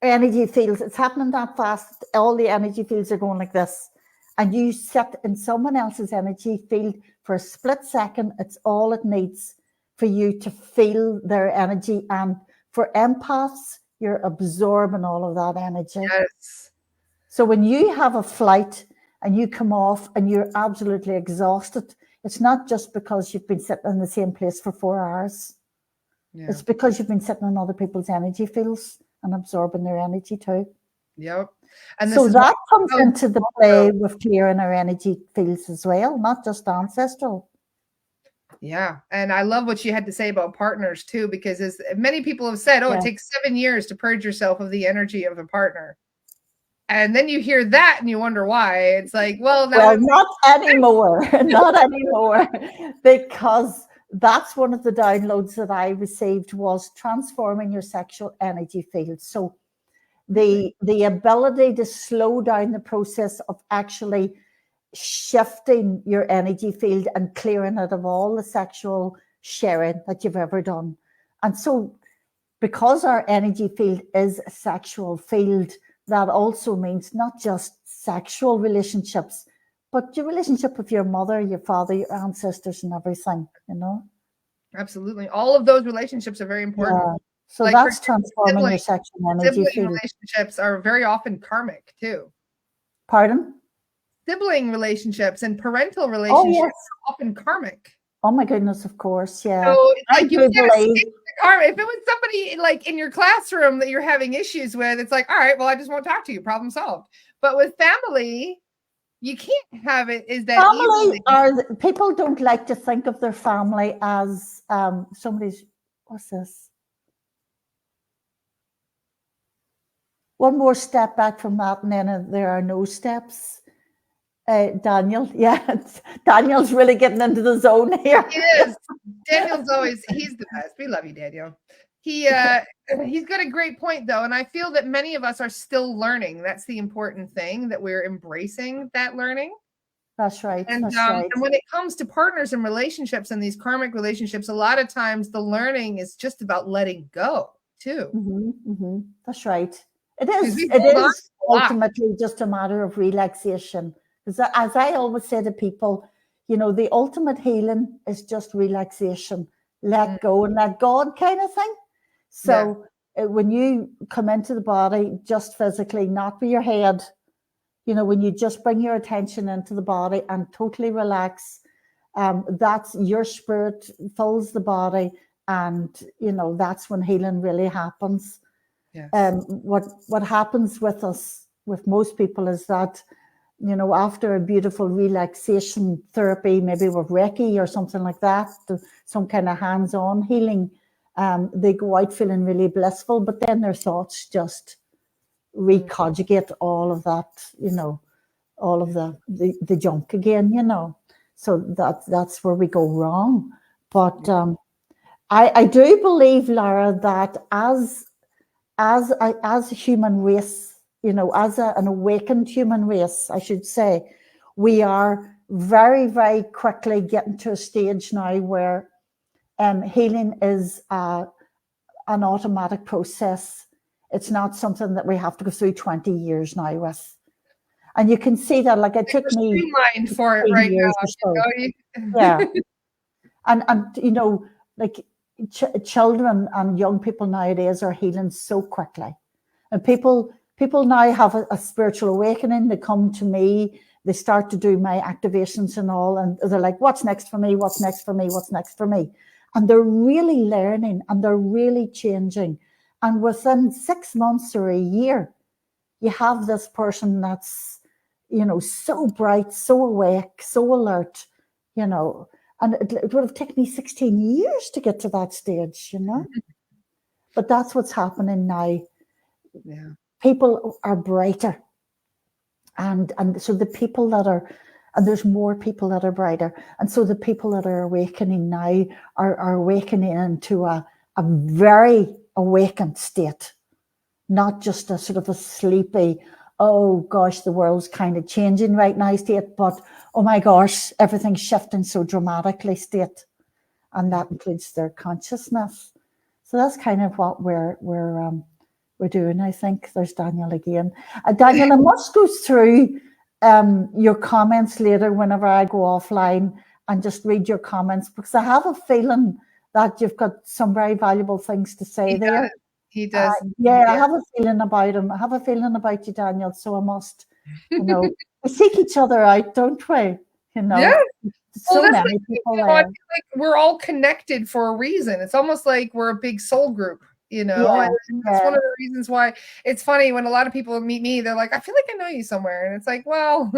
Speaker 2: energy fields, it's happening that fast. All the energy fields are going like this, and you sit in someone else's energy field for a split second. It's all it needs for you to feel their energy. And for empaths, you're absorbing all of that energy.
Speaker 1: Yes.
Speaker 2: So when you have a flight and you come off and you're absolutely exhausted, it's not just because you've been sitting in the same place for 4 hours. Yeah. It's because you've been sitting in other people's energy fields and absorbing their energy too.
Speaker 1: Yep. And
Speaker 2: so that comes into the play with clearing our energy fields as well, not just ancestral.
Speaker 1: Yeah. And I love what you had to say about partners too, because as many people have said, it takes 7 years to purge yourself of the energy of a partner. And then you hear that and you wonder why. It's like, well,
Speaker 2: not anymore. Not anymore. Because that's one of the downloads that I received was transforming your sexual energy field. So the ability to slow down the process of actually shifting your energy field and clearing it of all the sexual sharing that you've ever done. And so because our energy field is a sexual field, that also means not just sexual relationships, but your relationship with your mother, your father, your ancestors, and everything, you know?
Speaker 1: Absolutely. All of those relationships are very important.
Speaker 2: Yeah. So that's transforming your sexual energy field.
Speaker 1: Relationships are very often karmic too.
Speaker 2: Pardon?
Speaker 1: sibling relationships and parental
Speaker 2: Oh,
Speaker 1: relationships
Speaker 2: yes.
Speaker 1: are often karmic.
Speaker 2: Oh my goodness, of course, yeah.
Speaker 1: So it's
Speaker 2: I
Speaker 1: like you
Speaker 2: do
Speaker 1: can't
Speaker 2: believe,
Speaker 1: escape the karma. If it was somebody like in your classroom that you're having issues with, it's like, all right, well, I just won't talk to you. Problem solved. But with family, you can't have it is that
Speaker 2: family
Speaker 1: easily.
Speaker 2: people don't like to think of their family as somebody's, what's this? One more step back from that, and then there are no steps. Daniel, yeah, Daniel's really getting into the zone here.
Speaker 1: He is. Daniel's he's the best. We love you, Daniel. He's got a great point though, and I feel that many of us are still learning. That's the important thing, that we're embracing that learning.
Speaker 2: That's right.
Speaker 1: And
Speaker 2: That's right.
Speaker 1: and when it comes to partners and relationships and these karmic relationships, a lot of times the learning is just about letting go too.
Speaker 2: That's right. It
Speaker 1: Because
Speaker 2: is.
Speaker 1: we
Speaker 2: It
Speaker 1: hold on
Speaker 2: is
Speaker 1: a lot.
Speaker 2: ultimately just a matter of relaxation. Because as I always say to people, you know, the ultimate healing is just relaxation. Let go and let God kind of thing. So when you come into the body, just physically, not with your head, you know, when you just bring your attention into the body and totally relax, that's your spirit fills the body, and you know that's when healing really happens.
Speaker 1: Yes.
Speaker 2: What happens with us, with most people, is that, you know, after a beautiful relaxation therapy, maybe with Reiki or something like that, some kind of hands-on healing, they go out feeling really blissful, but then their thoughts just reconjugate all of that, you know, all of the junk again, you know. So that's where we go wrong. But I do believe, Lara, that as a human race, you know, as an awakened human race, I should say, we are very, very quickly getting to a stage now where healing is an automatic process. It's not something that we have to go through 20 years now with. And you can see that, like, it took me
Speaker 1: streamlined for it right now.
Speaker 2: So. Yeah. And you know, like children and young people nowadays are healing so quickly. And people now have a spiritual awakening. They come to me, they start to do my activations and all, and they're like, what's next for me? What's next for me? What's next for me? And they're really learning and they're really changing. And within 6 months or a year, you have this person that's, you know, so bright, so awake, so alert, you know. And it would have taken me 16 years to get to that stage, you know. But that's what's happening now.
Speaker 1: Yeah.
Speaker 2: People are brighter. And so the people that are, and there's more people that are brighter. And so the people that are awakening now are awakening into a very awakened state, not just a sort of a sleepy, oh gosh, the world's kind of changing right now state, but oh my gosh, everything's shifting so dramatically state. And that includes their consciousness. So that's kind of what we're doing, I think. There's Daniel again. Daniel, I must go through your comments later whenever I go offline and just read your comments, because I have a feeling that you've got some very valuable things to say there.
Speaker 1: He does.
Speaker 2: Yeah, I have a feeling about him. I have a feeling about you, Daniel. So I must, you know, we seek each other out, don't we? You know,
Speaker 1: yeah.
Speaker 2: So many people there.
Speaker 1: I feel like we're all connected for a reason. It's almost like we're a big soul group, you know. And that's one of the reasons why it's funny when a lot of people meet me. They're like, "I feel like I know you somewhere," and it's like, well,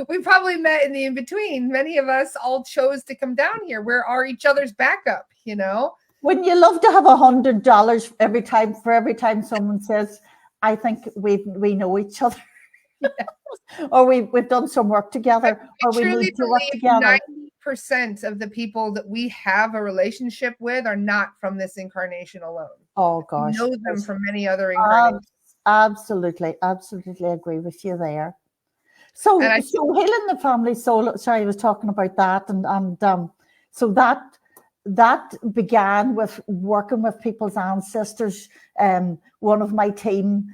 Speaker 1: we probably met in the in between. Many of us all chose to come down here. We are each other's backup, you know.
Speaker 2: Wouldn't you love to have $100 every time someone says, "I think we know each other," or we've done some work together, or we need to work together?
Speaker 1: 90% of the people that we have a relationship with are not from this incarnation alone.
Speaker 2: Oh gosh,
Speaker 1: we know them from many other incarnations.
Speaker 2: Absolutely agree with you there. So healing the family soul. Sorry, I was talking about that, and so that began with working with people's ancestors. One of my team,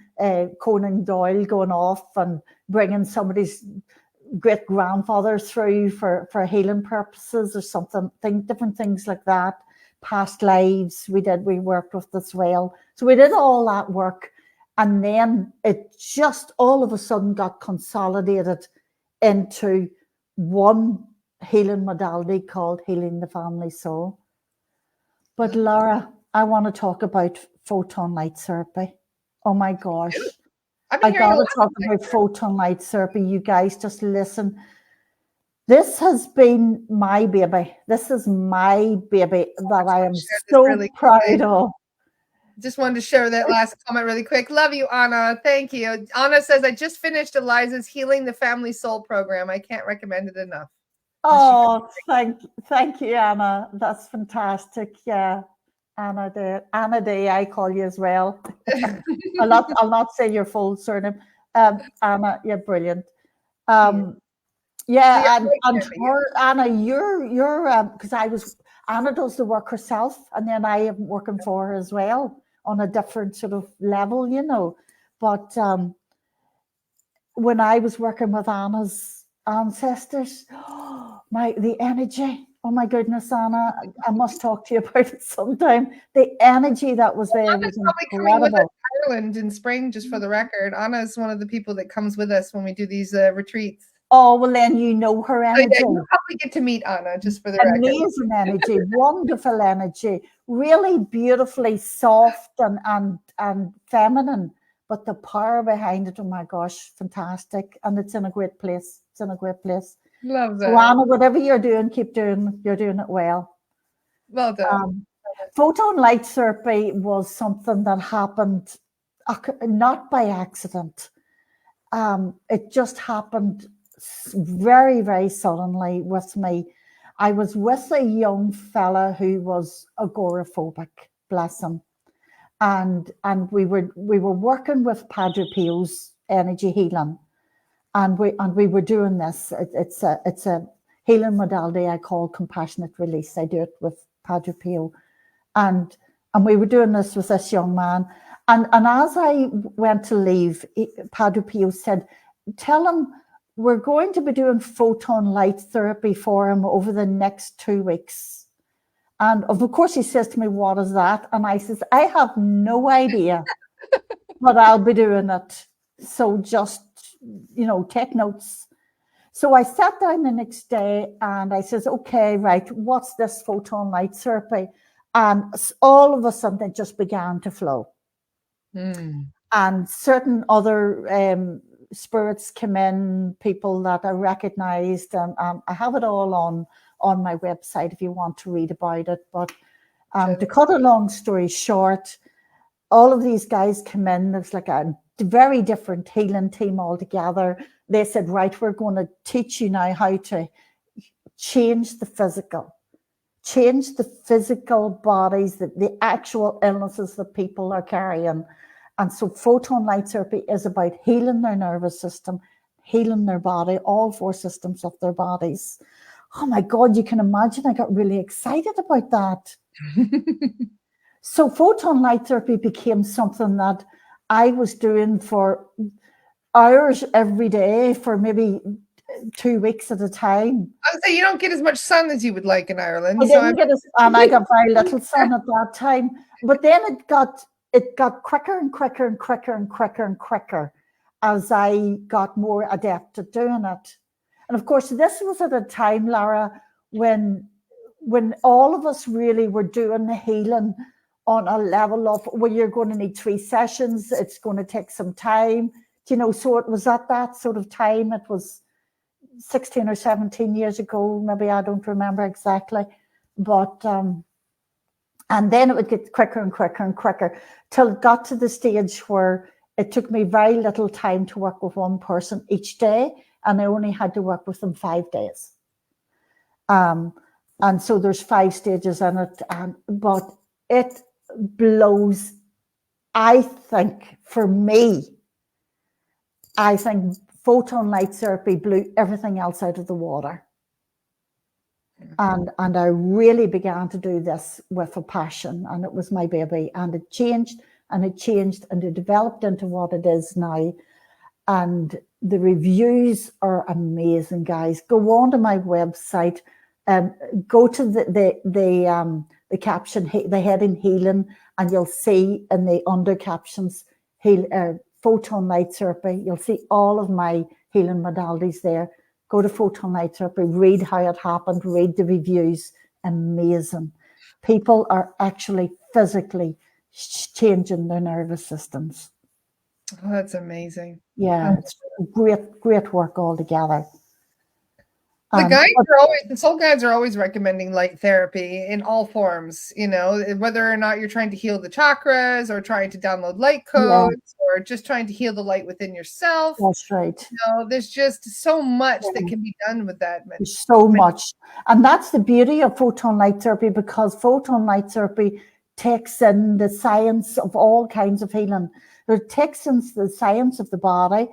Speaker 2: Conan Doyle, going off and bringing somebody's great grandfather through for healing purposes or something, different things like that. Past lives we worked with as well. So we did all that work, and then it just all of a sudden got consolidated into one healing modality called Healing the Family Soul. But Laura, I want to talk about photon light therapy. Oh my gosh.
Speaker 1: I've been
Speaker 2: I
Speaker 1: hearing
Speaker 2: got
Speaker 1: a
Speaker 2: to
Speaker 1: lot
Speaker 2: talk about photon light therapy. You guys just listen. This has been my baby. This is my baby that I am so
Speaker 1: really
Speaker 2: proud of.
Speaker 1: Just wanted to share that last comment really quick. Love you, Anna. Thank you. Anna says, I just finished Eliza's Healing the Family Soul program. I can't recommend it enough.
Speaker 2: Oh, thank you, Anna. That's fantastic. Yeah. Anna D, I call you as well. I'll not say your full surname. Anna, you're brilliant. Yeah, and her, Anna, you're because Anna does the work herself, and then I am working for her as well on a different sort of level, you know. But when I was working with Anna's ancestors, the energy. Oh my goodness, Anna, I must talk to you about it sometime. The energy that was there was incredible. Coming with us
Speaker 1: to Ireland in spring, just for the record. Anna is one of the people that comes with us when we do these retreats.
Speaker 2: Oh, well, then you know her energy.
Speaker 1: Yeah, you probably get to meet Anna, just for the record.
Speaker 2: Amazing energy, wonderful energy, really beautifully soft and feminine, but the power behind it, oh my gosh, fantastic. And it's in a great place. It's in a great place.
Speaker 1: Love that.
Speaker 2: So Anna, whatever you're doing, keep doing. You're doing it well.
Speaker 1: Well done.
Speaker 2: Photon light therapy was something that happened not by accident. It just happened very, very suddenly with me. I was with a young fella who was agoraphobic, bless him. And we were working with Padre Pio's energy healing. And we were doing this. It's a healing modality I call compassionate release. I do it with Padre Pio. And we were doing this with this young man. And as I went to leave, Padre Pio said, tell him we're going to be doing photon light therapy for him over the next 2 weeks. And of course he says to me, what is that? And I says, I have no idea, but I'll be doing it. So just, take notes. So I sat down the next day and I says, okay, right, what's this photon light therapy? And all of a sudden it just began to flow. And certain other spirits came in, people that I recognized, and I have it all on my website if you want to read about it. But to cut a long story short, all of these guys come in. There's like a very different healing team altogether. They said, right, we're going to teach you now how to change the physical bodies, the actual illnesses that people are carrying. And so photon light therapy is about healing their nervous system, healing their body, all 4 systems of their bodies. Oh my God, you can imagine I got really excited about that. So photon light therapy became something that I was doing for hours every day for maybe 2 weeks at a time.
Speaker 1: I would say you don't get as much sun as you would like in Ireland.
Speaker 2: I got very little sun at that time. But then it got quicker and quicker and quicker and quicker and quicker as I got more adept at doing it. And of course, this was at a time, Lara, when all of us really were doing the healing on a level of, well, you're going to need 3 sessions. It's going to take some time, so it was at that sort of time. It was 16 or 17 years ago, maybe, I don't remember exactly. But, and then it would get quicker and quicker and quicker till it got to the stage where it took me very little time to work with one person each day. And I only had to work with them 5 days. And so there's 5 stages in it. But it blows, I think, for me, I think photon light therapy blew everything else out of the water. And I really began to do this with a passion, and it was my baby, and it changed and it changed and it developed into what it is now. And the reviews are amazing, guys. Go on to my website, go to the caption, the heading healing, and you'll see in the under captions, photon light therapy. You'll see all of my healing modalities there. go to photon light therapy, read how it happened, read the reviews. Amazing. People are actually physically changing their nervous systems.
Speaker 1: Oh, that's amazing.
Speaker 2: Yeah, it's great work altogether.
Speaker 1: The soul guides are always recommending light therapy in all forms, whether or not you're trying to heal the chakras or trying to download light codes or just trying to heal the light within yourself.
Speaker 2: That's right.
Speaker 1: There's just so much that can be done with that.
Speaker 2: There's so much. And that's the beauty of photon light therapy, because photon light therapy takes in the science of all kinds of healing. It takes in the science of the body,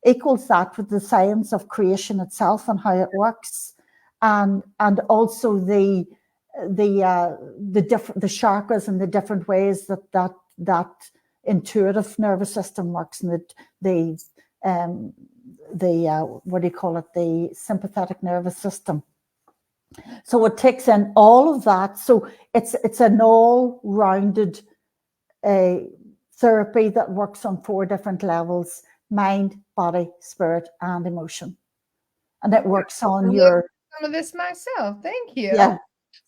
Speaker 2: equals that with the science of creation itself and how it works, and also the chakras and the different ways that intuitive nervous system works, and the what do you call it, the sympathetic nervous system. So it takes in all of that. So it's an all-rounded therapy that works on 4 different levels: mind, body, spirit, and emotion. And it works on your
Speaker 1: some of this myself. Thank you.
Speaker 2: Yeah.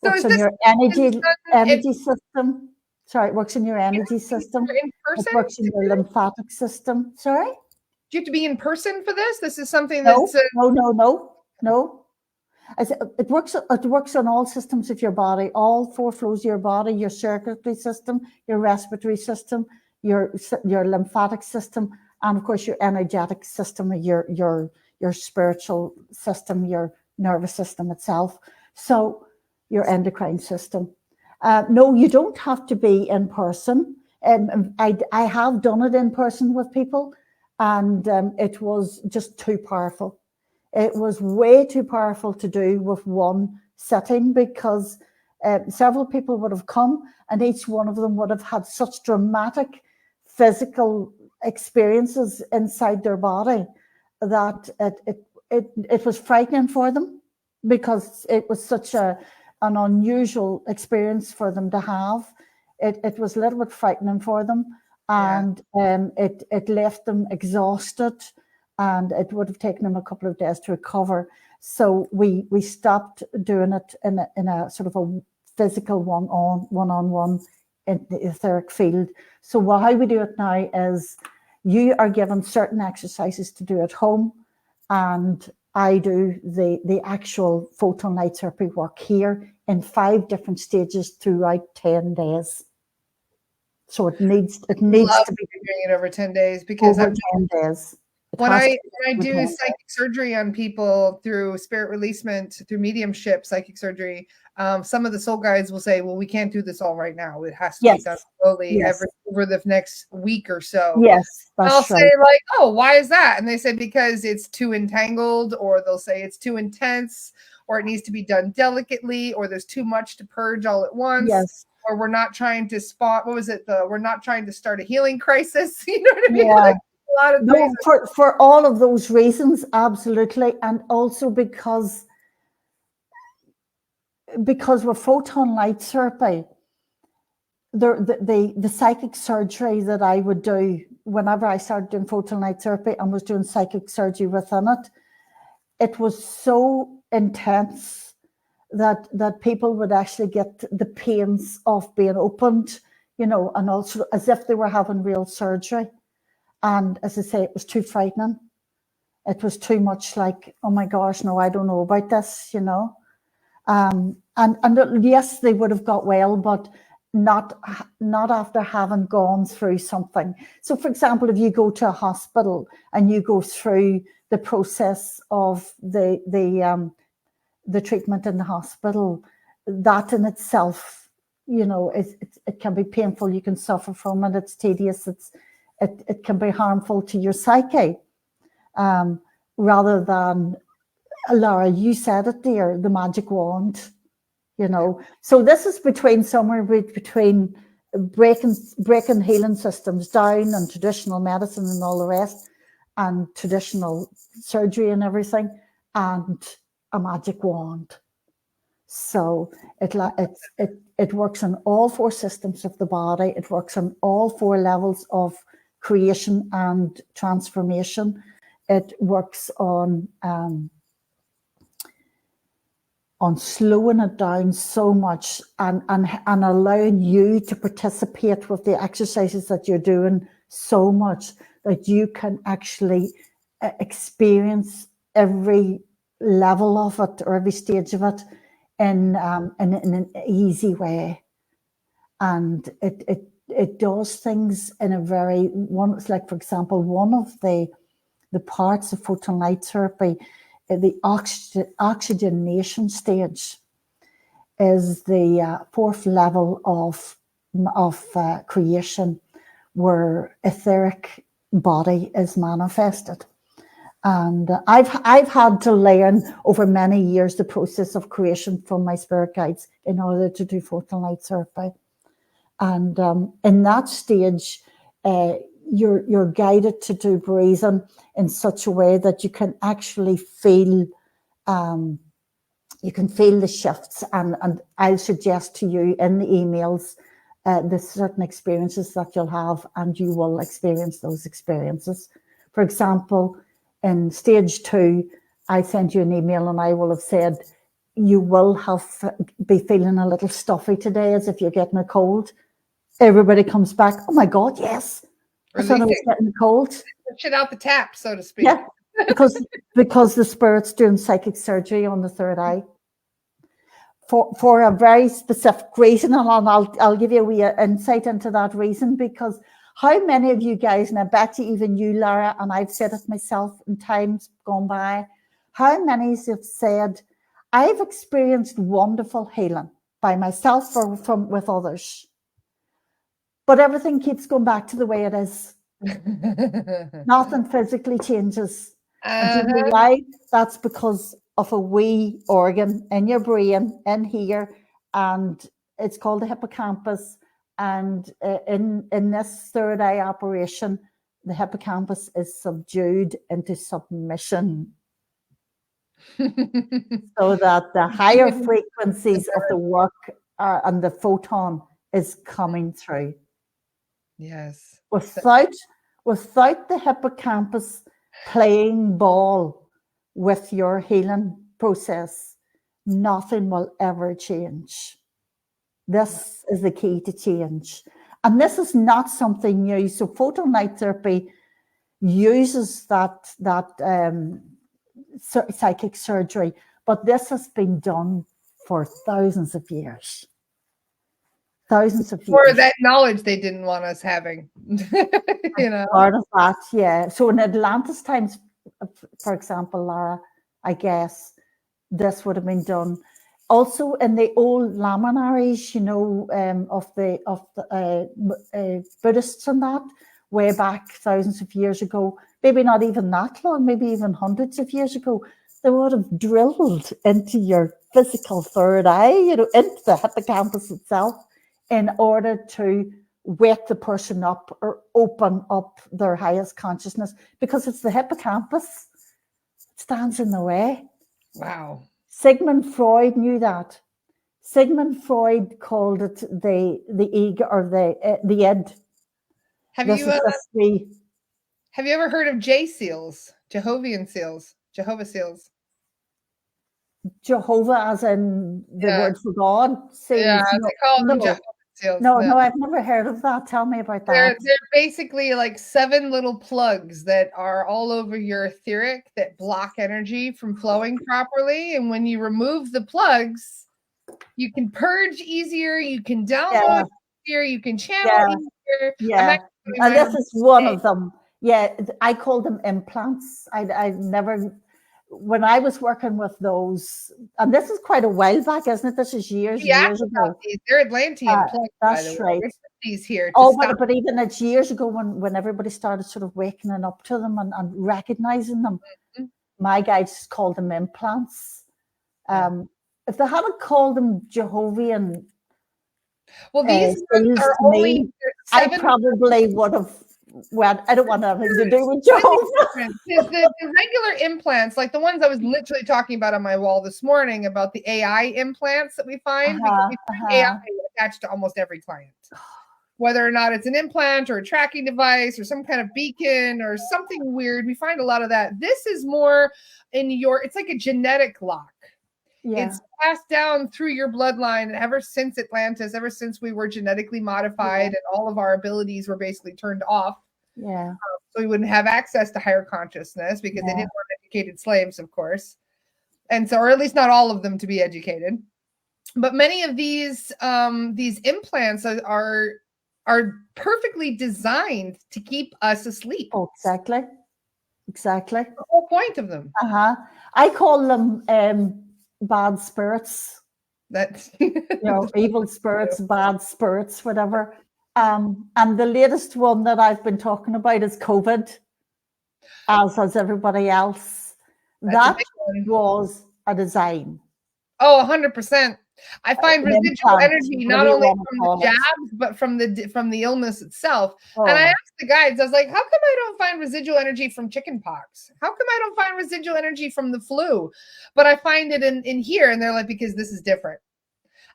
Speaker 1: So
Speaker 2: works on your energy system. Sorry, it works in your energy system.
Speaker 1: In person?
Speaker 2: It works in your lymphatic system. Sorry?
Speaker 1: Do you have to be in person for this? This is something
Speaker 2: No,
Speaker 1: that's
Speaker 2: no. It works on all systems of your body, all 4 flows of your body: your circulatory system, your respiratory system, your lymphatic system, and of course your energetic system, your spiritual system, your nervous system itself. So your endocrine system. No, you don't have to be in person. I have done it in person with people, and it was just too powerful. It was way too powerful to do with one sitting, because several people would have come, and each one of them would have had such dramatic physical experiences inside their body that it was frightening for them, because it was such an unusual experience for them to have. It was a little bit frightening for them, and it left them exhausted, and it would have taken them a couple of days to recover. So we stopped doing it in a sort of a physical one-on-one in the etheric field. So how we do it now is you are given certain exercises to do at home, and I do the actual photon light therapy work here in 5 different stages throughout 10 days. So it needs to be
Speaker 1: doing it over 10 days, because
Speaker 2: over 10 days.
Speaker 1: When I do psychic surgery on people through spirit releasement, through mediumship, psychic surgery, some of the soul guides will say, well, we can't do this all right now. It has to be done slowly over the next week or so.
Speaker 2: Yes,
Speaker 1: I'll say like, oh, why is that? And they say, because it's too entangled, or they'll say it's too intense, or it needs to be done delicately, or there's too much to purge all at once.
Speaker 2: Yes.
Speaker 1: Or we're not trying to we're not trying to start a healing crisis. You know what I mean?
Speaker 2: Yeah.
Speaker 1: Like, a lot of things.
Speaker 2: For all of those reasons, absolutely. And also because with photon light therapy, the psychic surgery that I would do whenever I started doing photon light therapy and was doing psychic surgery within it, it was so intense that people would actually get the pains of being opened, and also as if they were having real surgery. And as I say, it was too frightening. It was too much like, oh my gosh, no, I don't know about this, And yes, they would have got well, but not after having gone through something. So, for example, if you go to a hospital and you go through the process of the treatment in the hospital, that in itself, it can be painful. You can suffer from it. It's tedious. It can be harmful to your psyche, rather than, Laura, you said it there, the magic wand, So this is somewhere between breaking healing systems down and traditional medicine and all the rest, and traditional surgery and everything, and a magic wand. So it works on all 4 systems of the body. It works on all 4 levels of creation and transformation. It works on on slowing it down so much and allowing you to participate with the exercises that you're doing so much that you can actually experience every level of it or every stage of it in an easy way. And it does things in a very one. It's like, for example, one of the parts of photon light therapy, the oxygenation stage, is the fourth level of creation, where etheric body is manifested. And I've had to learn over many years the process of creation from my spirit guides in order to do photon light therapy. And in that stage, you're guided to do breathing in such a way that you can actually feel the shifts. And I'll suggest to you in the emails the certain experiences that you'll have, and you will experience those experiences. For example, in stage 2, I sent you an email and I will have said, you will be feeling a little stuffy today, as if you're getting a cold. Everybody comes back, oh my God, yes. I thought I was getting a cold.
Speaker 1: Shit out the tap, so to speak.
Speaker 2: Yeah, because the spirit's doing psychic surgery on the third eye. For a very specific reason, and I'll give you a wee insight into that reason, because how many of you guys, and I bet you even you, Lara, and I've said it myself in times gone by, how many have said, I've experienced wonderful healing by myself or with others, but everything keeps going back to the way it is. Nothing physically changes. And you know why? That's because of a wee organ in your brain, in here, and it's called the hippocampus. And in this third eye operation, the hippocampus is subdued into submission. So that the higher frequencies of the work and the photon is coming through.
Speaker 1: Yes.
Speaker 2: Without the hippocampus playing ball with your healing process, nothing will ever change. This is the key to change. And this is not something new. So photon light therapy uses that psychic surgery, but this has been done for thousands of years. Thousands of years.
Speaker 1: For that knowledge they didn't want us having. You know.
Speaker 2: Part of that, yeah. So in Atlantis times, for example, Lara, I guess this would have been done. Also in the old laminaries, you know, of the Buddhists and that, way back thousands of years ago, maybe not even that long, maybe even hundreds of years ago, they would have drilled into your physical third eye, you know, into the hippocampus itself, in order to wake the person up or open up their highest consciousness, because it's the hippocampus that stands in the way.
Speaker 1: Wow.
Speaker 2: Sigmund Freud knew that. Sigmund Freud called it the ego, or the id.
Speaker 1: Have you ever heard of J-seals, Jehovah seals?
Speaker 2: Jehovah, as in the word for God. Seals.
Speaker 1: Yeah, they call them Jehovah seals.
Speaker 2: No, I've never heard of that. Tell me about that.
Speaker 1: They're basically like 7 little plugs that are all over your etheric that block energy from flowing properly. And when you remove the plugs, you can purge easier, you can download easier, you can channel easier.
Speaker 2: Yeah, and this is one of them. Yeah, I call them implants. I never, when I was working with those, and this is quite a while back, isn't it? This is years ago.
Speaker 1: They're Atlantean plugs,
Speaker 2: that's right.
Speaker 1: These here.
Speaker 2: But even it's years ago when everybody started sort of waking up to them and recognizing them. Mm-hmm. My guides called them implants. If they hadn't called them Jehovian,
Speaker 1: well, these are only
Speaker 2: I probably would have. Well, I don't want anything to do with Jehovah.
Speaker 1: The regular implants, like the ones I was literally talking about on my wall this morning, about the AI implants that we find, because we find AI attached to almost every client. Whether or not it's an implant or a tracking device or some kind of beacon or something weird, we find a lot of that. This is more in it's like a genetic lock.
Speaker 2: Yeah.
Speaker 1: It's passed down through your bloodline, and ever since Atlantis, ever since we were genetically modified and all of our abilities were basically turned off,
Speaker 2: Yeah.
Speaker 1: so we wouldn't have access to higher consciousness because they
Speaker 2: Yeah.
Speaker 1: didn't want educated slaves, of course. And so, or at least not all of them to be educated. But many of these implants are perfectly designed to keep us asleep.
Speaker 2: Oh, exactly. Exactly.
Speaker 1: The whole point of them.
Speaker 2: Uh-huh. I call them bad spirits,
Speaker 1: That
Speaker 2: you know, evil spirits, bad spirits, whatever. And the latest one that I've been talking about is COVID, as has everybody else.
Speaker 1: That's a
Speaker 2: That
Speaker 1: big one.
Speaker 2: was a design.
Speaker 1: Oh, 100%. I find
Speaker 2: An
Speaker 1: residual
Speaker 2: implant,
Speaker 1: energy
Speaker 2: whatever
Speaker 1: not
Speaker 2: you
Speaker 1: only
Speaker 2: wanna
Speaker 1: from the
Speaker 2: call it.
Speaker 1: jabs, but from the illness itself.
Speaker 2: Oh,
Speaker 1: And I asked the guides, I was like, how come I don't find residual energy from chickenpox? How come I don't find residual energy from the flu? But I find it in here. And they're like, because this is different.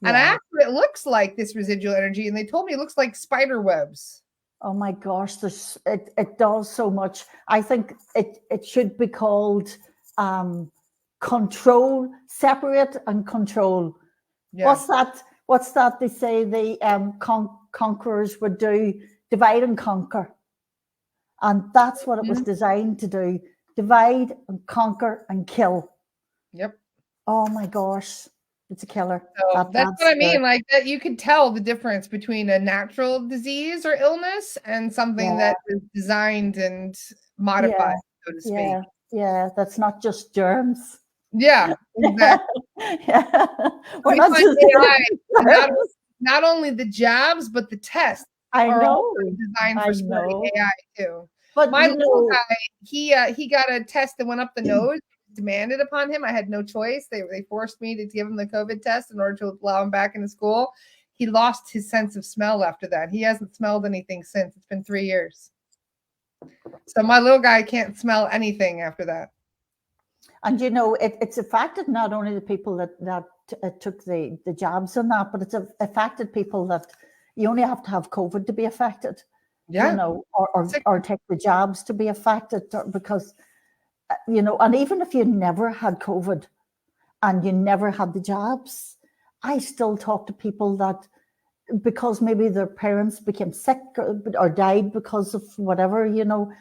Speaker 1: And I
Speaker 2: yeah.
Speaker 1: asked what it looks like, this residual energy, and they told me it looks like spider webs.
Speaker 2: Oh my gosh, it does so much. I think it should be called control, separate and control.
Speaker 1: Yeah.
Speaker 2: What's that they say the conquerors would do? Divide and conquer. And that's what it was designed to do. Divide and conquer and kill.
Speaker 1: Yep.
Speaker 2: Oh my gosh. It's a killer.
Speaker 1: So that's what I mean. Like that, you can tell the difference between a natural disease or illness and something that is designed and modified, so to speak.
Speaker 2: Yeah, that's not just germs.
Speaker 1: Yeah, exactly.
Speaker 2: Yeah. We're not
Speaker 1: just
Speaker 2: AI,
Speaker 1: not only the jabs, but the tests
Speaker 2: are also
Speaker 1: designed for spreading AI too.
Speaker 2: But
Speaker 1: my little guy, he got a test that went up the nose. Demanded upon him. I had no choice. They forced me to give him the COVID test in order to allow him back into school. He lost his sense of smell after that. He hasn't smelled anything since. It's been 3 years. So my little guy can't smell anything after that.
Speaker 2: And you know, it's affected not only the people that took the jabs and that, but it's affected people that you only have to have COVID to be affected.
Speaker 1: Yeah.
Speaker 2: You know, or take the jabs to be affected, because you know, and even if you never had COVID and you never had the jabs, I still talk to people that, because maybe their parents became sick or died because of whatever, you know,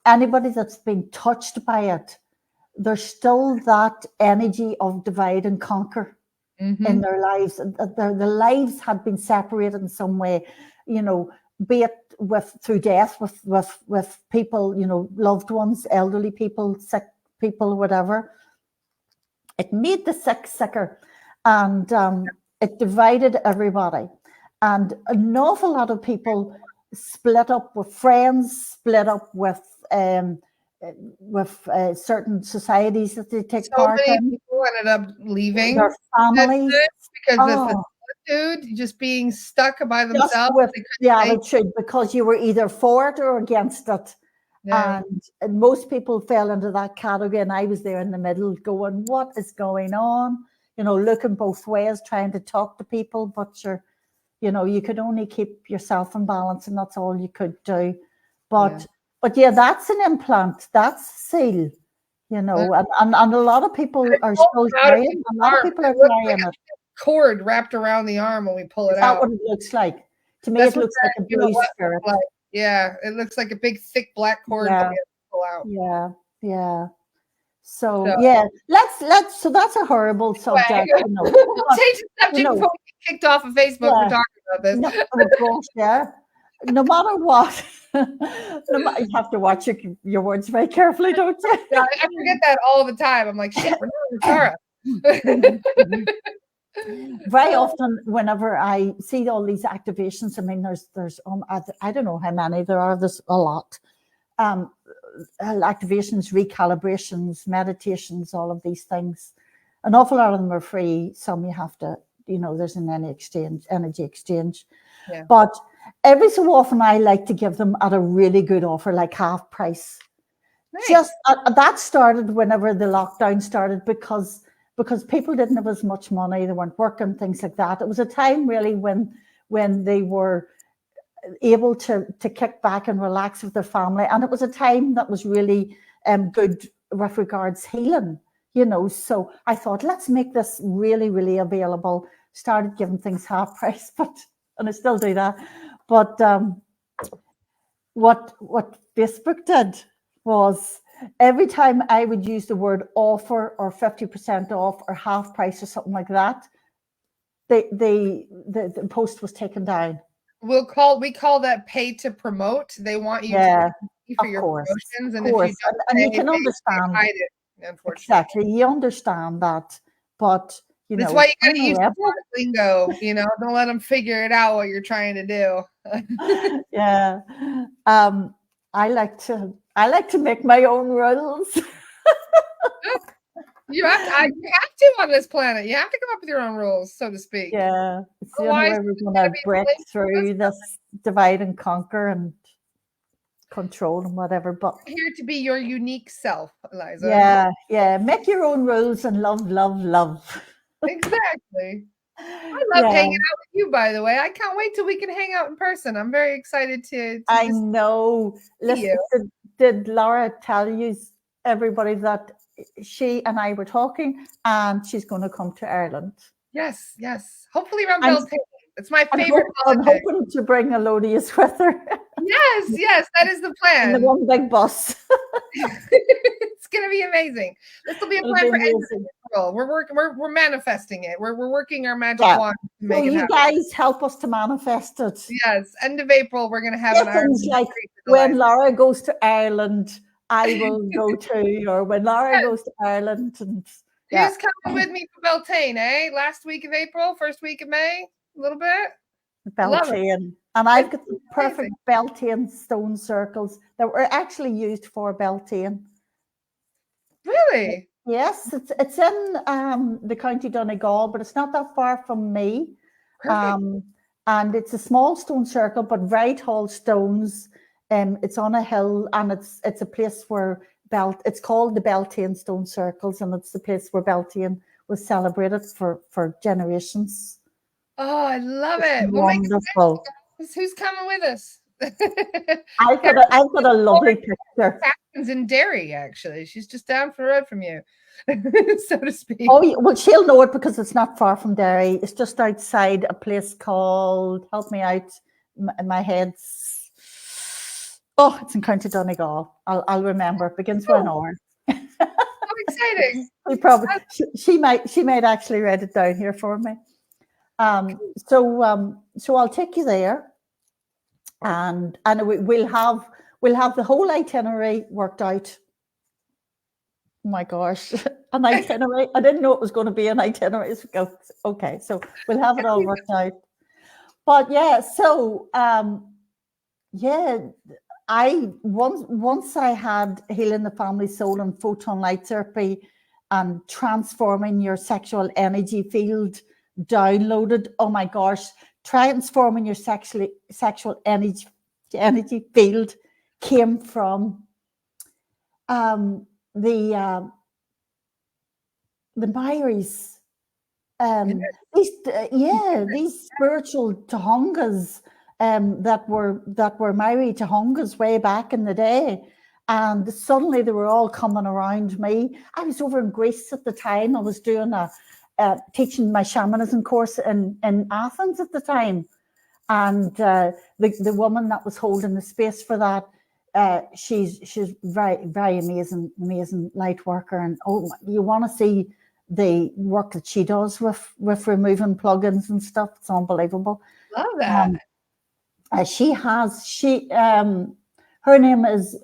Speaker 2: anybody that's been touched by it, there's still that energy of divide and conquer in their lives. The lives had been separated in some way, you know, be it through death with people, you know, loved ones, elderly people, sick people, whatever. It made the sick sicker, and it divided everybody. And an awful lot of people split up with friends, split up with certain societies that they take part in. So
Speaker 1: many people ended up leaving
Speaker 2: their families
Speaker 1: because the dude just being stuck by themselves
Speaker 2: with the attitude, because you were either for it or against it. Yeah. And most people fell into that category, and I was there in the middle going, what is going on? You know, looking both ways, trying to talk to people, but you know, you could only keep yourself in balance, and that's all you could do. But yeah, that's an implant, that's seal, you know, and a lot of people are still trying. A lot of people are trying it.
Speaker 1: Cord wrapped around the arm when we pull it out.
Speaker 2: That's what it looks like. To me, it looks like a blue spirit.
Speaker 1: Yeah, it looks like a big, thick black cord that we have to pull out.
Speaker 2: Yeah. So yeah, let's. So that's a horrible subject. You know.
Speaker 1: Change the subject before we get kicked off of Facebook. We're talking about this.
Speaker 2: No, of course, yeah. No matter what, you have to watch your words very carefully, don't you?
Speaker 1: Yeah, I forget that all the time. I'm like, shit, we're not Sarah.
Speaker 2: Very often, whenever I see all these activations, I mean, there's I don't know how many there are. There's a lot. Activations, recalibrations, meditations, all of these things. An awful lot of them are free. Some you have to, you know, there's an energy exchange. Yeah. But every so often, I like to give them at a really good offer, like half price. Nice. Just that started whenever the lockdown started, because people didn't have as much money, they weren't working, things like that. It was a time really when they were able to kick back and relax with their family. And it was a time that was really good with regards healing, you know. So I thought, let's make this really, really available. Started giving things half price, and I still do that. But what Facebook did was, every time I would use the word offer or 50% off or half price or something like that, the post was taken down.
Speaker 1: We call that pay to promote. They want you to pay for your promotions, and if you don't
Speaker 2: and you
Speaker 1: pay,
Speaker 2: can
Speaker 1: they
Speaker 2: understand
Speaker 1: hide it, unfortunately.
Speaker 2: exactly. You understand that, but you
Speaker 1: That's
Speaker 2: know,
Speaker 1: why you got to use
Speaker 2: however,
Speaker 1: smart lingo. You know, don't let them figure it out what you're trying to do.
Speaker 2: yeah. I like to make my own rules.
Speaker 1: You have to on this planet. You have to come up with your own rules, so to speak.
Speaker 2: Yeah, it's the only way we're going to break through this divide and conquer and control and whatever. But
Speaker 1: I'm here to be your unique self, Eliza.
Speaker 2: Yeah. Make your own rules and love.
Speaker 1: Exactly. I love hanging out with you, by the way. I can't wait till we can hang out in person. I'm very excited to
Speaker 2: I know. Listen, did Laura tell you, everybody, that she and I were talking and she's going to come to Ireland?
Speaker 1: Yes. Hopefully around Beltane. It's my favorite
Speaker 2: I'm hoping to bring Elodius with her.
Speaker 1: Yes, that is the plan.
Speaker 2: And the one big bus.
Speaker 1: It's going to be amazing. This will be a plan for April. We're manifesting it. We're working our magic wand to make it happen.
Speaker 2: You guys help us to manifest it.
Speaker 1: Yes, end of April we're going to have an Ireland.
Speaker 2: Like when Laura goes to Ireland, I will go too, or when Laura goes to Ireland. And
Speaker 1: who's coming with me for Beltane, eh? Last week of April, first week of May, a little bit.
Speaker 2: Beltane. And I've got the perfect Beltane stone circles that were actually used for Beltane.
Speaker 1: Really?
Speaker 2: Yes, it's in the County Donegal, but it's not that far from me. And it's a small stone circle, but very tall stones. It's on a hill, and it's a place where it's called the Beltane Stone Circles, and it's the place where Beltane was celebrated for generations.
Speaker 1: Oh, I love it!
Speaker 2: Wonderful.
Speaker 1: Who's coming with us?
Speaker 2: I've got a lovely picture.
Speaker 1: In Derry, actually, she's just down the road from you, so to speak.
Speaker 2: Oh, well, she'll know it because it's not far from Derry. It's just outside a place called, help me out, my head's. Oh, it's in County Donegal. I'll remember. It begins with an R.
Speaker 1: How exciting!
Speaker 2: She might actually write it down here for me. So I'll take you there, and we'll have the whole itinerary worked out. Oh my gosh, an itinerary! I didn't know it was going to be an itinerary. Okay, so we'll have it all worked out. But I once I had Healing the Family Soul and Photon Light Therapy and Transforming Your Sexual Energy Field downloaded. Oh my gosh, transforming your sexual energy field came from the Maoris. These spiritual Tohongas that were Maori Tohongas way back in the day, and suddenly they were all coming around me. I was over in Greece at the time. I was doing teaching my shamanism course in Athens at the time, and the woman that was holding the space for that, she's very, very amazing light worker, and you want to see the work that she does with removing plugins and stuff. It's unbelievable.
Speaker 1: Love that.
Speaker 2: Her name is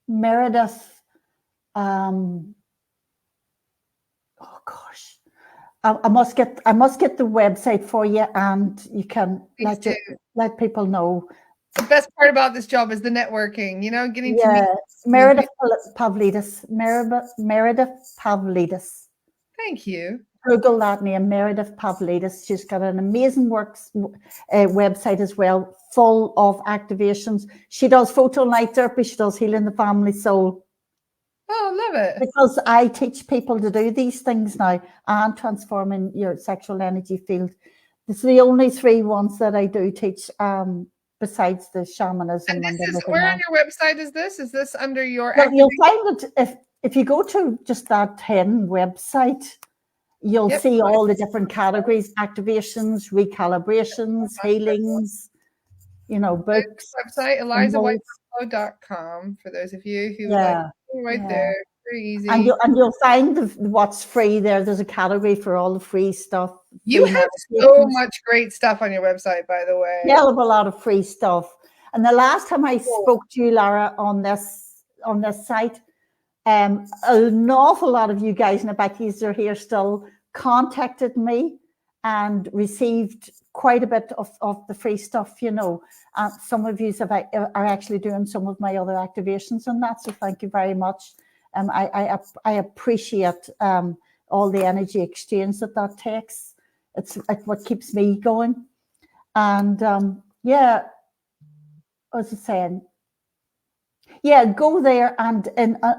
Speaker 2: Meredith. Oh gosh, I must get the website for you, and you can let people know.
Speaker 1: The best part about this job is the networking. You know, getting to meet
Speaker 2: Meredith Pavlidis. Meredith Pavlidis.
Speaker 1: Thank you.
Speaker 2: Google that name, Meredith Pavlidis. She's got an amazing website as well, full of activations. She does photon light therapy. She does Healing the Family Soul.
Speaker 1: Oh, love it.
Speaker 2: Because I teach people to do these things now and transforming your sexual energy field. It's the only 3 ones that I do teach, besides the shamanism.
Speaker 1: And this is where on your website is this? Is this under your?
Speaker 2: You'll find it if you go to just that HEN website, you'll
Speaker 1: Yep.
Speaker 2: see all the different categories: activations, recalibrations, healings, books,
Speaker 1: Website,
Speaker 2: symbols.
Speaker 1: ElizaWhiteBuffalo.com, for those of you who would like
Speaker 2: Yeah,
Speaker 1: right
Speaker 2: yeah.
Speaker 1: there. Very easy.
Speaker 2: And you'll find what's free there. There's a category for all the free stuff.
Speaker 1: You
Speaker 2: free
Speaker 1: have so
Speaker 2: meditations.
Speaker 1: much great stuff on your website, by the way.
Speaker 2: Hell of a lot of free stuff. And the last time I spoke to you, Lara, on this site, an awful lot of you guys, and I bet you are here still, contacted me and received quite a bit of the free stuff, some of you are actually doing some of my other activations and that, so thank you very much. I appreciate all the energy exchange that takes. It's what keeps me going. And yeah, what was I saying? Yeah, go there, and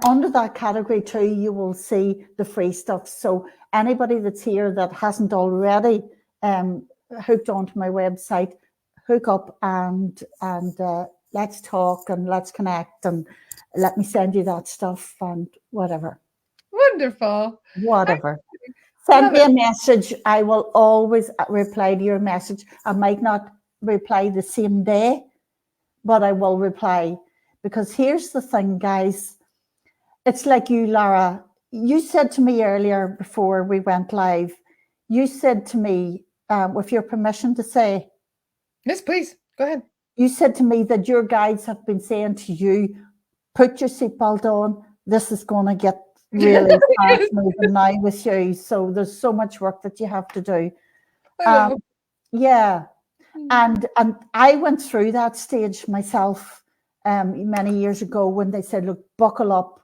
Speaker 2: under that category too, you will see the free stuff. So anybody that's here that hasn't already hooked onto my website, hook up and let's talk and let's connect and let me send you that stuff and whatever.
Speaker 1: Wonderful.
Speaker 2: Whatever. Send me a message. I will always reply to your message. I might not reply the same day, but I will reply. Because here's the thing, guys. It's like you, Lara. You said to me earlier before we went live, you said to me, with your permission to say.
Speaker 1: Yes, please. Go ahead.
Speaker 2: You said to me that your guides have been saying to you, put your seatbelt on. This is going to get really fast moving now with you. So there's so much work that you have to do. Yeah. And I went through that stage myself many years ago when they said, look, buckle up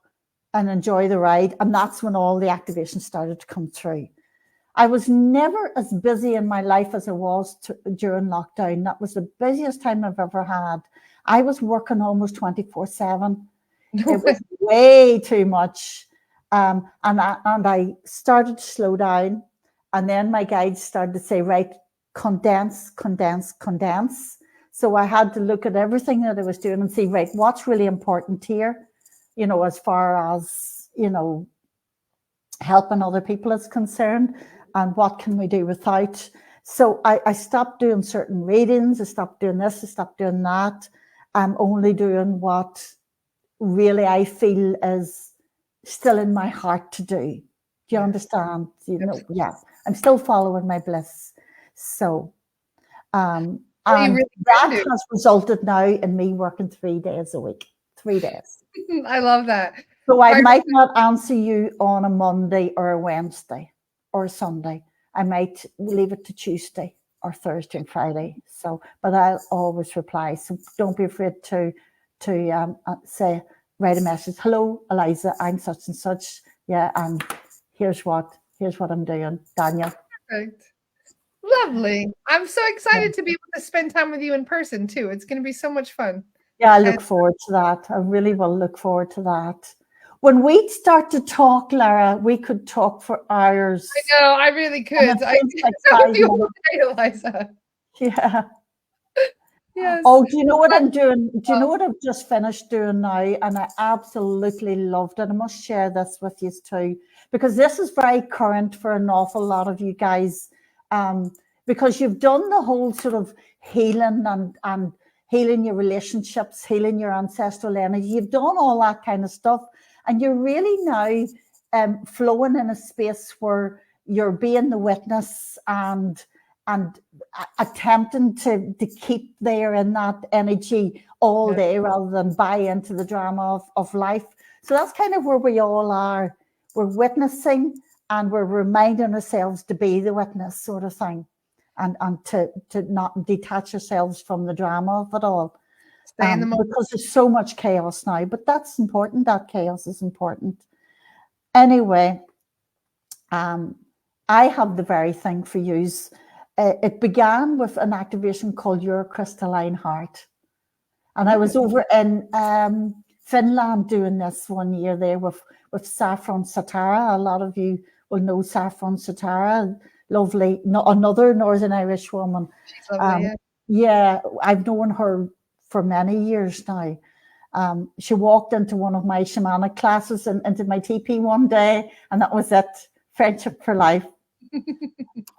Speaker 2: and enjoy the ride. And that's when all the activations started to come through. I was never as busy in my life as I was during lockdown. That was the busiest time I've ever had. I was working almost 24/7. It was way too much. And I started to slow down. And then my guides started to say, right, condense, condense, condense. So I had to look at everything that I was doing and see, right, what's really important here, as far as, helping other people is concerned, and what can we do without. So I stopped doing certain readings. I stopped doing this. I stopped doing that. I'm only doing what really I feel is still in my heart to do. Do you understand? Yeah, I'm still following my bliss. So, and really that has resulted now in me working 3 days a week. 3 days.
Speaker 1: I love that.
Speaker 2: So I might not answer you on a Monday or a Wednesday or a Sunday. I might leave it to Tuesday or Thursday and Friday. So, but I'll always reply. So don't be afraid to say, write a message. Hello, Eliza, I'm such and such. Yeah, and here's what I'm doing. Daniel.
Speaker 1: Perfect. Lovely. I'm so excited to be able to spend time with you in person too. It's going to be so much fun.
Speaker 2: Yeah, I look forward to that. I really will look forward to that. When we start to talk, Lara, we could talk for hours.
Speaker 1: I know, I really could. I hope you will say, Eliza.
Speaker 2: Yeah.
Speaker 1: Yes.
Speaker 2: Oh, do you know what I'm doing? Do you know what I've just finished doing now? And I absolutely loved it. I must share this with you too, because this is very current for an awful lot of you guys, because you've done the whole sort of healing and healing your relationships, healing your ancestral energy. You've done all that kind of stuff. And you're really now flowing in a space where you're being the witness and attempting to keep there in that energy all day rather than buy into the drama of life. So that's kind of where we all are. We're witnessing and we're reminding ourselves to be the witness, sort of thing, and to not detach ourselves from the drama of it all. Because there's so much chaos now, but that's important. That chaos is important. Anyway, I have the very thing for you. It began with an activation called Your Crystalline Heart. And I was over in Finland doing this one year there with Saffron Satara. A lot of you will know Saffron Satara, lovely, another Northern Irish woman.
Speaker 1: She's lovely,
Speaker 2: yeah, I've known her for many years now. She walked into one of my shamanic classes and into my TP one day, and that was it. Friendship for life.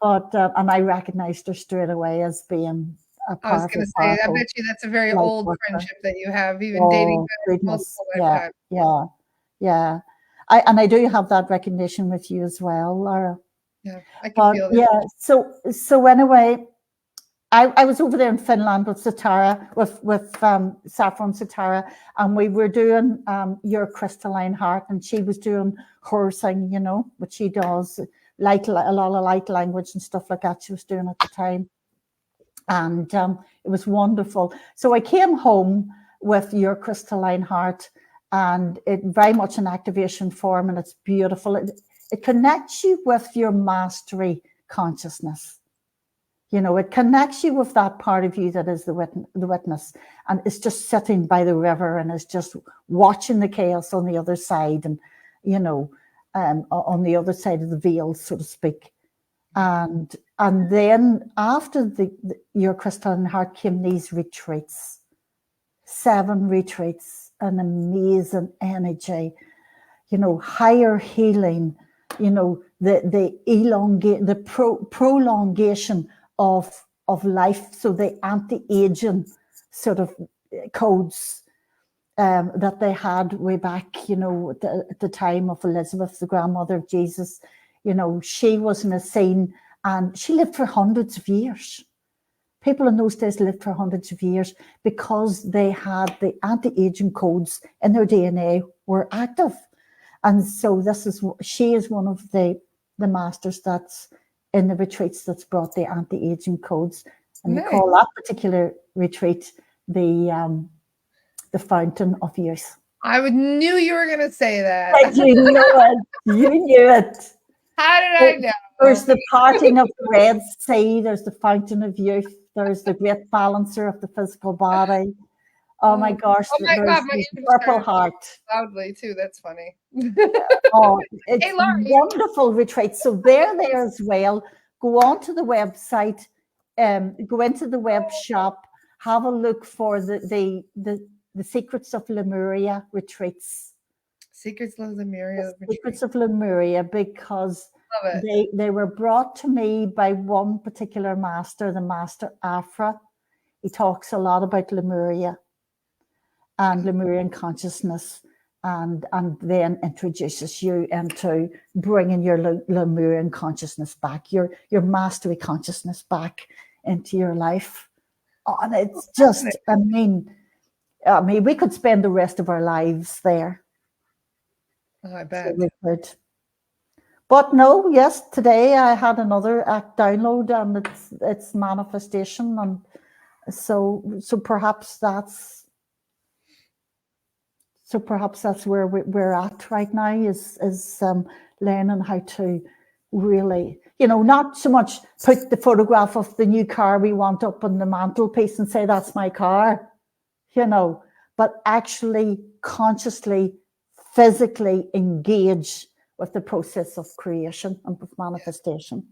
Speaker 2: But and I recognized her straight away as being a
Speaker 1: I was
Speaker 2: powerful,
Speaker 1: going to say, I
Speaker 2: powerful
Speaker 1: bet you that's a very
Speaker 2: light
Speaker 1: old
Speaker 2: worker.
Speaker 1: friendship that you have, even dating
Speaker 2: Oh,
Speaker 1: back
Speaker 2: goodness.
Speaker 1: multiple
Speaker 2: Yeah,
Speaker 1: lifetimes.
Speaker 2: yeah. I do have that recognition with you as well, Laura.
Speaker 1: Yeah, I can
Speaker 2: But
Speaker 1: feel that.
Speaker 2: yeah, so anyway, I was over there in Finland with Satara, with Saffron Satara, and we were doing Your Crystalline Heart, and she was doing her thing, you know, what she does, like a lot of light language and stuff like that. She was doing at the time, and it was wonderful. So I came home with Your Crystalline Heart, and it very much an activation form, and it's beautiful. It connects you with your mastery consciousness. You know, it connects you with that part of you that is the witness, and it's just sitting by the river and is just watching the chaos on the other side, and you know, on the other side of the veil, so to speak. And then after Your Crystalline Heart came these retreats, 7 retreats, an amazing energy, you know, higher healing, you know, the prolongation of life. So the anti-aging sort of codes that they had way back, you know, at the time of Elizabeth, the grandmother of Jesus. You know, she was in a scene, and she lived for hundreds of years. People in those days lived for hundreds of years because they had the anti-aging codes in their DNA were active. And so she is one of the masters that's in the retreats that's brought the anti-aging codes. And
Speaker 1: Nice.
Speaker 2: They call that particular retreat the Fountain of Youth.
Speaker 1: I knew you were going to say that.
Speaker 2: You know it. You knew it.
Speaker 1: How did I know?
Speaker 2: There's the parting of the Red Sea. There's the Fountain of Youth. There's the great balancer of the physical body. Oh my gosh!
Speaker 1: Oh my God! My
Speaker 2: the Purple Heart.
Speaker 1: Loudly too. That's funny.
Speaker 2: Oh, it's
Speaker 1: Hey, Laura,
Speaker 2: wonderful retreat. So they're there as well. Go on to the website. Go into the web shop. Have a look for the Secrets of Lemuria retreats.
Speaker 1: Secrets of Lemuria.
Speaker 2: Secrets of Lemuria, because
Speaker 1: Love it.
Speaker 2: they were brought to me by one particular master, the Master Afra. He talks a lot about Lemuria and Lemurian consciousness, and then introduces you into bringing your Lemurian consciousness back, your mastery consciousness back into your life. Oh, and it's just, I mean, we could spend the rest of our lives there.
Speaker 1: Oh, I bet.
Speaker 2: So we could. But no, yes, today I had another act download, and it's manifestation, and so perhaps that's where we're at right now, is learning how to really, you know, not so much put the photograph of the new car we want up on the mantelpiece and say that's my car, you know, but actually consciously, physically engage with the process of creation and with manifestation.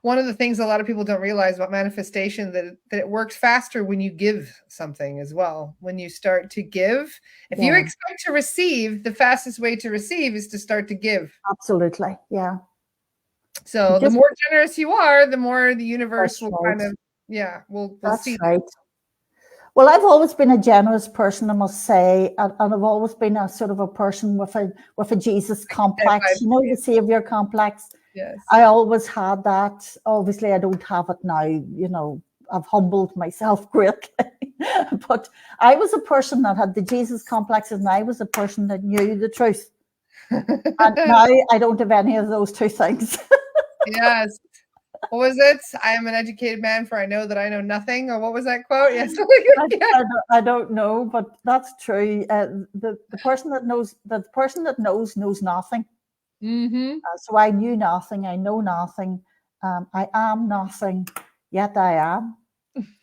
Speaker 1: One of the things a lot of people don't realize about manifestation, that it works faster when you give something as well. When you start to give, if you expect to receive, the fastest way to receive is to start to give.
Speaker 2: Absolutely, yeah.
Speaker 1: So the more generous you are, the more the universe will kind of, we'll see.
Speaker 2: Right. Well, I've always been a generous person, I must say, and I've always been a sort of a person with a Jesus complex, you know, the Savior complex.
Speaker 1: Yes.
Speaker 2: I always had that. Obviously, I don't have it now. You know, I've humbled myself greatly. But I was a person that had the Jesus complexes, and I was a person that knew the truth. And now I don't have any of those two things.
Speaker 1: Yes. What was it? I am an educated man, for I know that I know nothing. Or what was that quote? Yes.
Speaker 2: I don't know, but that's true. The person that knows nothing.
Speaker 1: Mm-hmm.
Speaker 2: So I knew nothing. I know nothing. I am nothing, yet I am.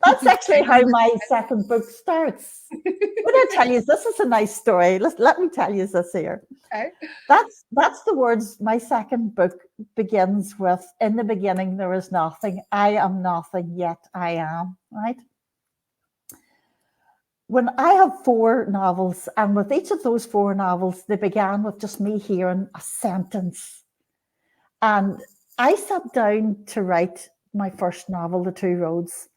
Speaker 2: That's actually how my second book starts. When I tell you, this is a nice story. Let me tell you this here.
Speaker 1: Okay.
Speaker 2: That's the words my second book begins with. In the beginning, there is nothing. I am nothing, yet I am. Right. when I have 4 novels, and with each of those 4 novels, they began with just me hearing a sentence. And I sat down to write my first novel, The Two Roads,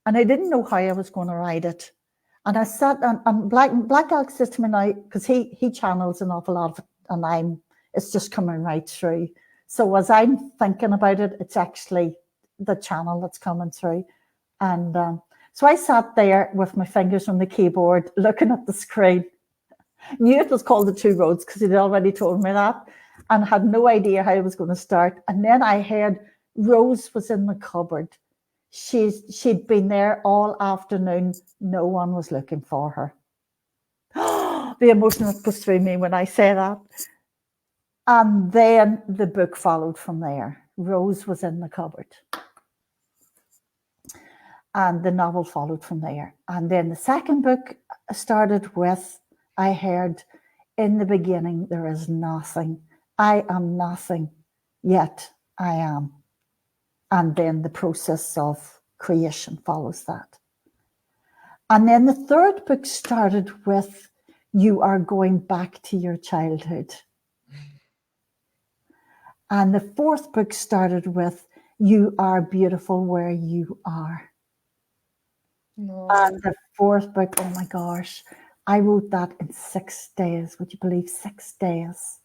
Speaker 2: and I didn't know how I was going to write it. And I sat, and Black Elk says to me now, because he channels an awful lot of it, and it's just coming right through. So as I'm thinking about it, it's actually the channel that's coming through. And so I sat there with my fingers on the keyboard, looking at the screen. Knew it was called The Two Roads because he'd already told me that, and had no idea how I was going to start. And then I heard Rose was in the cupboard. She'd been there all afternoon. No one was looking for her. The emotion that goes through me when I say that. And then the book followed from there. Rose was in the cupboard. And the novel followed from there. And then the second book started with, I heard, in the beginning, there is nothing. I am nothing, yet I am. And then the process of creation follows that. And then the third book started with, you are going back to your childhood. And the fourth book started with, you are beautiful where you are.
Speaker 1: No.
Speaker 2: And the fourth book, oh my gosh, I wrote that in 6 days. Would you believe 6 days?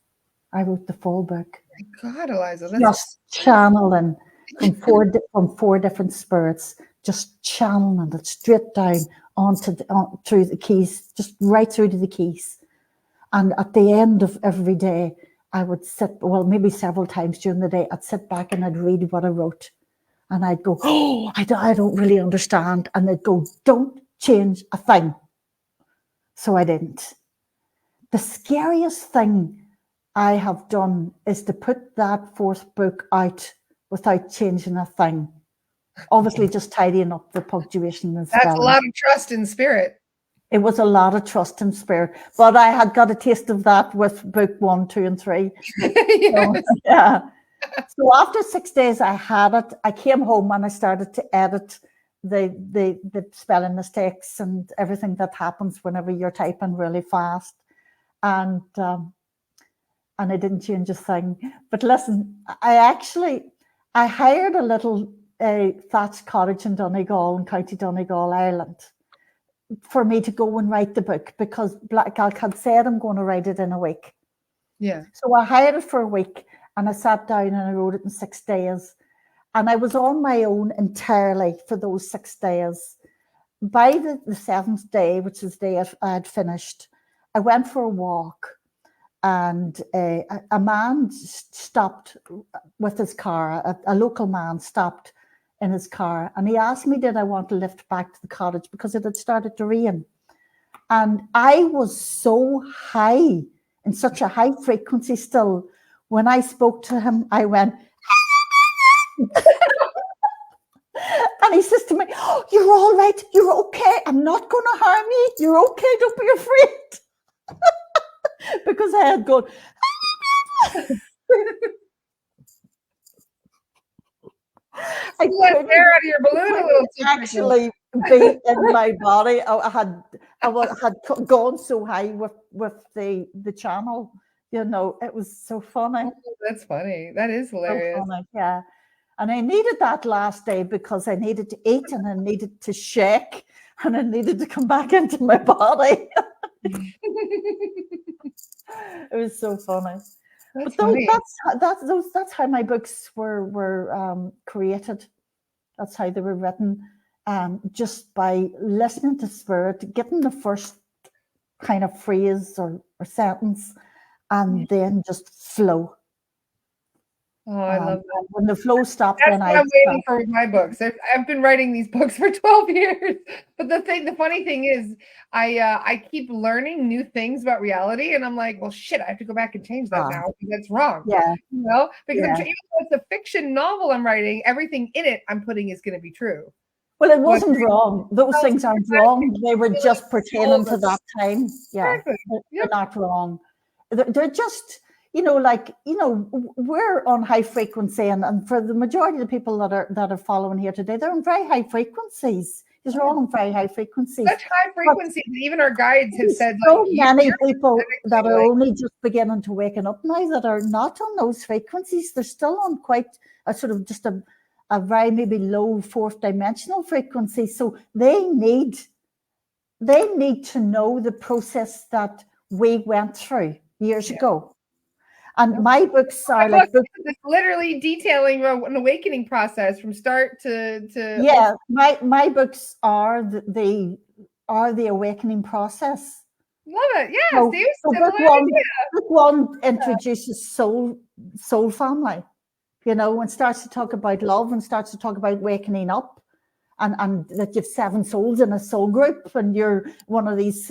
Speaker 2: I wrote the full book.
Speaker 1: My God, Eliza, that's
Speaker 2: Just channeling from four different spirits, just channeling it straight down through the keys, just right through to the keys. And at the end of every day, I would sit, well, maybe several times during the day, I'd sit back and I'd read what I wrote. And I'd go, oh, I don't really understand. And they'd go, don't change a thing. So I didn't. The scariest thing I have done is to put that fourth book out without changing a thing. Obviously, just tidying up the punctuation and spelling.
Speaker 1: That's a lot of trust in spirit.
Speaker 2: It was a lot of trust in spirit. But I had got a taste of that with book 1, 2, and 3.
Speaker 1: Yes.
Speaker 2: So, yeah. So after 6 days, I had it. I came home and I started to edit the spelling mistakes and everything that happens whenever you're typing really fast. And I didn't change a thing. But listen, I hired a little thatched cottage in Donegal, in County Donegal, Ireland, for me to go and write the book, because Black Elk had said, I'm going to write it in a week.
Speaker 1: Yeah.
Speaker 2: So I hired it for a week, and I sat down and I wrote it in 6 days. And I was on my own entirely for those 6 days. By the 7th day, which is the day I had finished, I went for a walk, and a man stopped with his car. A local man stopped in his car, and he asked me, did I want to lift back to the cottage, because it had started to rain. And I was so high, in such a high frequency still, when I spoke to him, I went, and he says to me, oh, you're all right, you're okay, I'm not going to harm you, you're okay, don't be afraid. Because I had gone,
Speaker 1: I let air out of your balloon a little too
Speaker 2: actually be in my body. I had gone so high with the channel. You know, it was so funny.
Speaker 1: Oh, that's funny. That is hilarious.
Speaker 2: So funny, yeah. And I needed that last day because I needed to eat, and I needed to shake, and I needed to come back into my body. It was so funny. That's how my books were created. That's how they were written, just by listening to spirit, getting the first kind of phrase or sentence, and then just flow.
Speaker 1: Oh, I love that.
Speaker 2: When the flow stopped,
Speaker 1: that's what I'm waiting for with my books. I've been writing these books for 12 years. But the funny thing is, I keep learning new things about reality, and I'm like, well, shit, I have to go back and change that now, because that's wrong.
Speaker 2: Yeah.
Speaker 1: You know, because even though it's a fiction novel I'm writing, everything in it I'm putting is going to be true.
Speaker 2: Well, it wasn't wrong. Those things aren't wrong. They were just pertaining to that time. Yeah,
Speaker 1: Exactly.
Speaker 2: they're not wrong. They're just, we're on high frequency, and for the majority of the people that are following here today, they're on very high frequencies. These are all on very high frequencies.
Speaker 1: Such high frequency that even our guides have said,
Speaker 2: so
Speaker 1: like,
Speaker 2: many people that are
Speaker 1: like,
Speaker 2: only just beginning to waken up now that are not on those frequencies. They're still on quite a sort of just a very maybe low fourth dimensional frequency. So they need to know the process that we went through years ago. And my books are like books.
Speaker 1: It's literally detailing an awakening process from start to
Speaker 2: yeah. My books are the awakening process.
Speaker 1: Love it. Yeah, Steve.
Speaker 2: Book one introduces soul family, and starts to talk about love and starts to talk about awakening up. And that you have 7 souls in a soul group, and you're one of these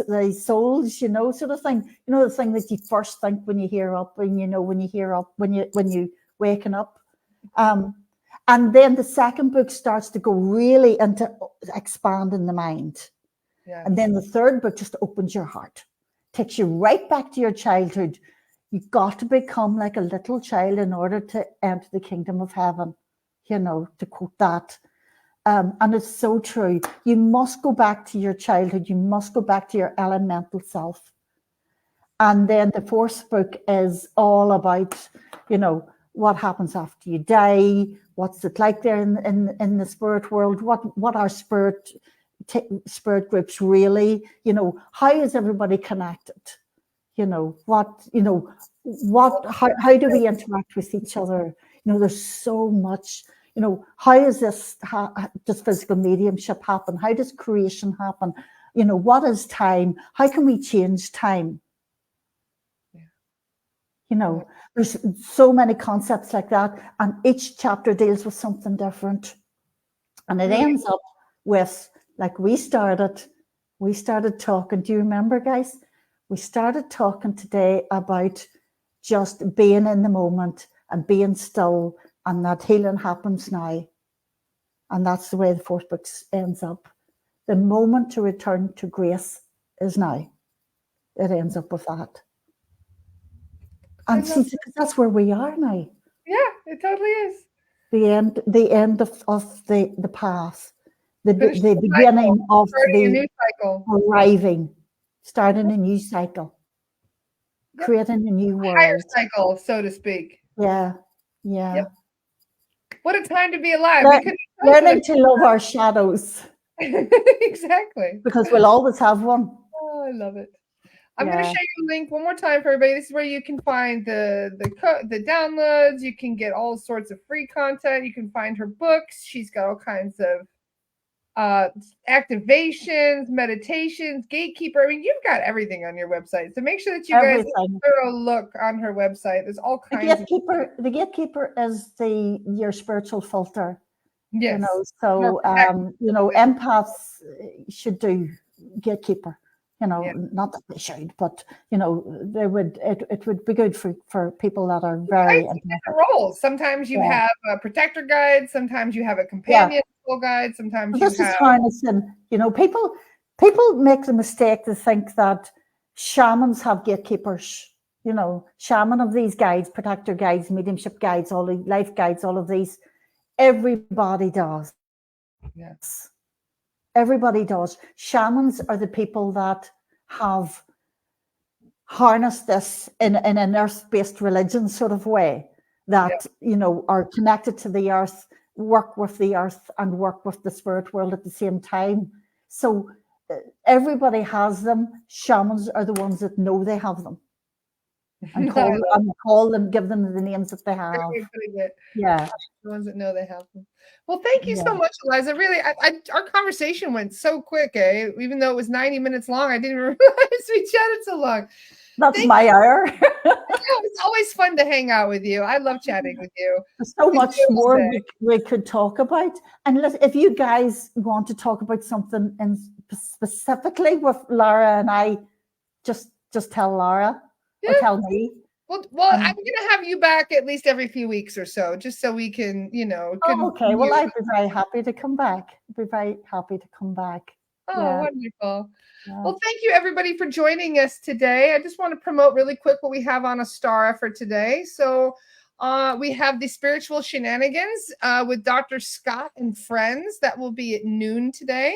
Speaker 2: souls, sort of thing. The thing that you first think when you hear up, and when you waken up. And then the second book starts to go really into expanding the mind. Yes. And then the third book just opens your heart, takes you right back to your childhood. You've got to become like a little child in order to enter the kingdom of heaven, to quote that. And it's so true. You must go back to your childhood. You must go back to your elemental self. And then the fourth book is all about, what happens after you die. What's it like there in the spirit world? What are spirit groups really? How is everybody connected? How do we interact with each other? There's so much. How does physical mediumship happen? How does creation happen? What is time? How can we change time? There's so many concepts like that, and each chapter deals with something different. And it ends up with, like we started talking. Do you remember, guys? We started talking today about just being in the moment and being still, and that healing happens now. And that's the way the fourth book ends up. The moment to return to grace is now. It ends up with that. And see, that's where we are now.
Speaker 1: Yeah, it totally is.
Speaker 2: The end of the path. The beginning of
Speaker 1: starting a new cycle.
Speaker 2: Arriving. Starting a new cycle. Yep. Creating a new world.
Speaker 1: Higher cycle, so to speak.
Speaker 2: Yeah. Yep.
Speaker 1: What a time to be alive.
Speaker 2: Learning to love our shadows.
Speaker 1: Exactly.
Speaker 2: Because we'll always have one.
Speaker 1: Oh, I love it. I'm going to show you a link one more time for everybody. This is where you can find the downloads. You can get all sorts of free content. You can find her books. She's got all kinds of activations, meditations, Gatekeeper. I mean, you've got everything on your website. So make sure that you guys thorough look on her website. There's all kinds
Speaker 2: The Gatekeeper is your spiritual filter.
Speaker 1: Yes.
Speaker 2: So empaths should do Gatekeeper. Not that they should, but they would. It would be good for people that are very
Speaker 1: different roles. Sometimes you have a protector guide. Sometimes you have a companion guide. Sometimes
Speaker 2: this is harnessing. People make the mistake to think that shamans have gatekeepers. Shaman of these guides, protector guides, mediumship guides, all the life guides, all of these. Everybody does.
Speaker 1: Yes.
Speaker 2: Everybody does. Shamans are the people that have harnessed this in an earth-based religion sort of way, that are connected to the earth, work with the earth, and work with the spirit world at the same time. So everybody has them. Shamans are the ones that know they have them, and call them, give them the names that they have. Yeah,
Speaker 1: the ones that know they have them. Well, thank you so much, Eliza. Really, our conversation went so quick, eh? Even though it was 90 minutes long, I didn't realize we chatted so long.
Speaker 2: That's my hour.
Speaker 1: It's always fun to hang out with you. I love chatting with you.
Speaker 2: There's so much more we could talk about. And if you guys want to talk about something specifically with Laura and I, just tell Laura or tell me.
Speaker 1: Well, I'm going to have you back at least every few weeks or so, just so we can,
Speaker 2: okay. Well, I'd be very happy to come back.
Speaker 1: Oh, wonderful. Yeah. Well, thank you, everybody, for joining us today. I just want to promote really quick what we have on Astara for today. So we have the Spiritual Shenanigans with Dr. Scott and friends. That will be at noon today.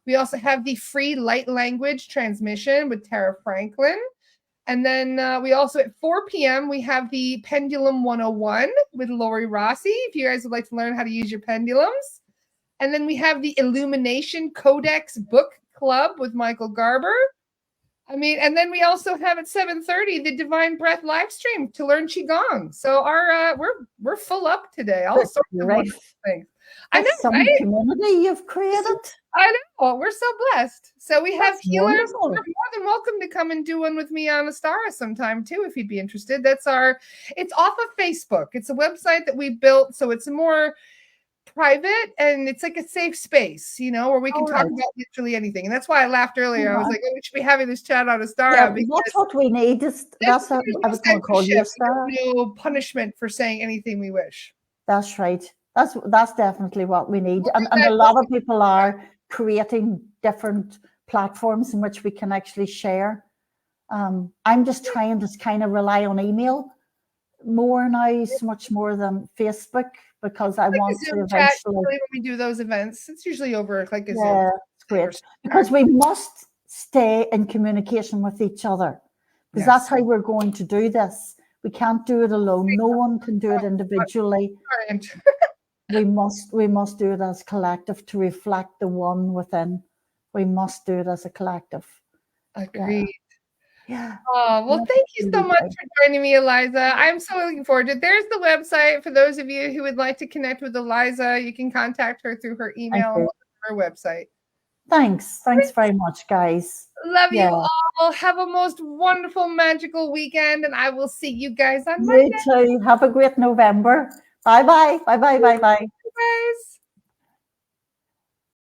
Speaker 1: We also have the free light language transmission with Tara Franklin. And then we also at 4 p.m. we have the Pendulum 101 with Lori Rossi, if you guys would like to learn how to use your pendulums. And then we have the Illumination Codex Book Club with Michael Garber. I mean, and then we also have at 7:30 the Divine Breath live stream to learn Qigong. So our we're full up today. All sorts of wonderful things. I know,
Speaker 2: some
Speaker 1: right?
Speaker 2: community you've created.
Speaker 1: I know. We're so blessed. So we have
Speaker 2: That's
Speaker 1: healers.
Speaker 2: wonderful.
Speaker 1: You're more than welcome to come and do one with me on Astara sometime too, if you'd be interested. It's off of Facebook. It's a website that we built, so it's more private and it's like a safe space, where we can talk about literally anything. And that's why I laughed earlier. I was like, oh, we should be having this chat on Astara.
Speaker 2: Yeah, that's what we need. That's what I was going to call you, Astara.
Speaker 1: No punishment for saying anything we wish.
Speaker 2: That's right. That's definitely what we need. And a lot of people are creating different platforms in which we can actually share. I'm just trying to kind of rely on email more now, so much more than Facebook, because I want to eventually.
Speaker 1: When we do those events, it's usually over like a Zoom.
Speaker 2: Yeah, it's great. Because we must stay in communication with each other, because that's how we're going to do this. We can't do it alone. No one can do it individually. We must do it as a collective to reflect the one within. We must do it as a collective.
Speaker 1: Agreed.
Speaker 2: Yeah.
Speaker 1: Oh, well, thank you so much for joining me, Eliza. I'm so looking forward to it. There's the website for those of you who would like to connect with Eliza. You can contact her through her email and her website.
Speaker 2: Thanks very much, guys.
Speaker 1: Love you all. Have a most wonderful, magical weekend, and I will see you guys on Monday.
Speaker 2: You too. Have a great November. Bye-bye. Bye-bye. Bye-bye.
Speaker 1: Bye, guys.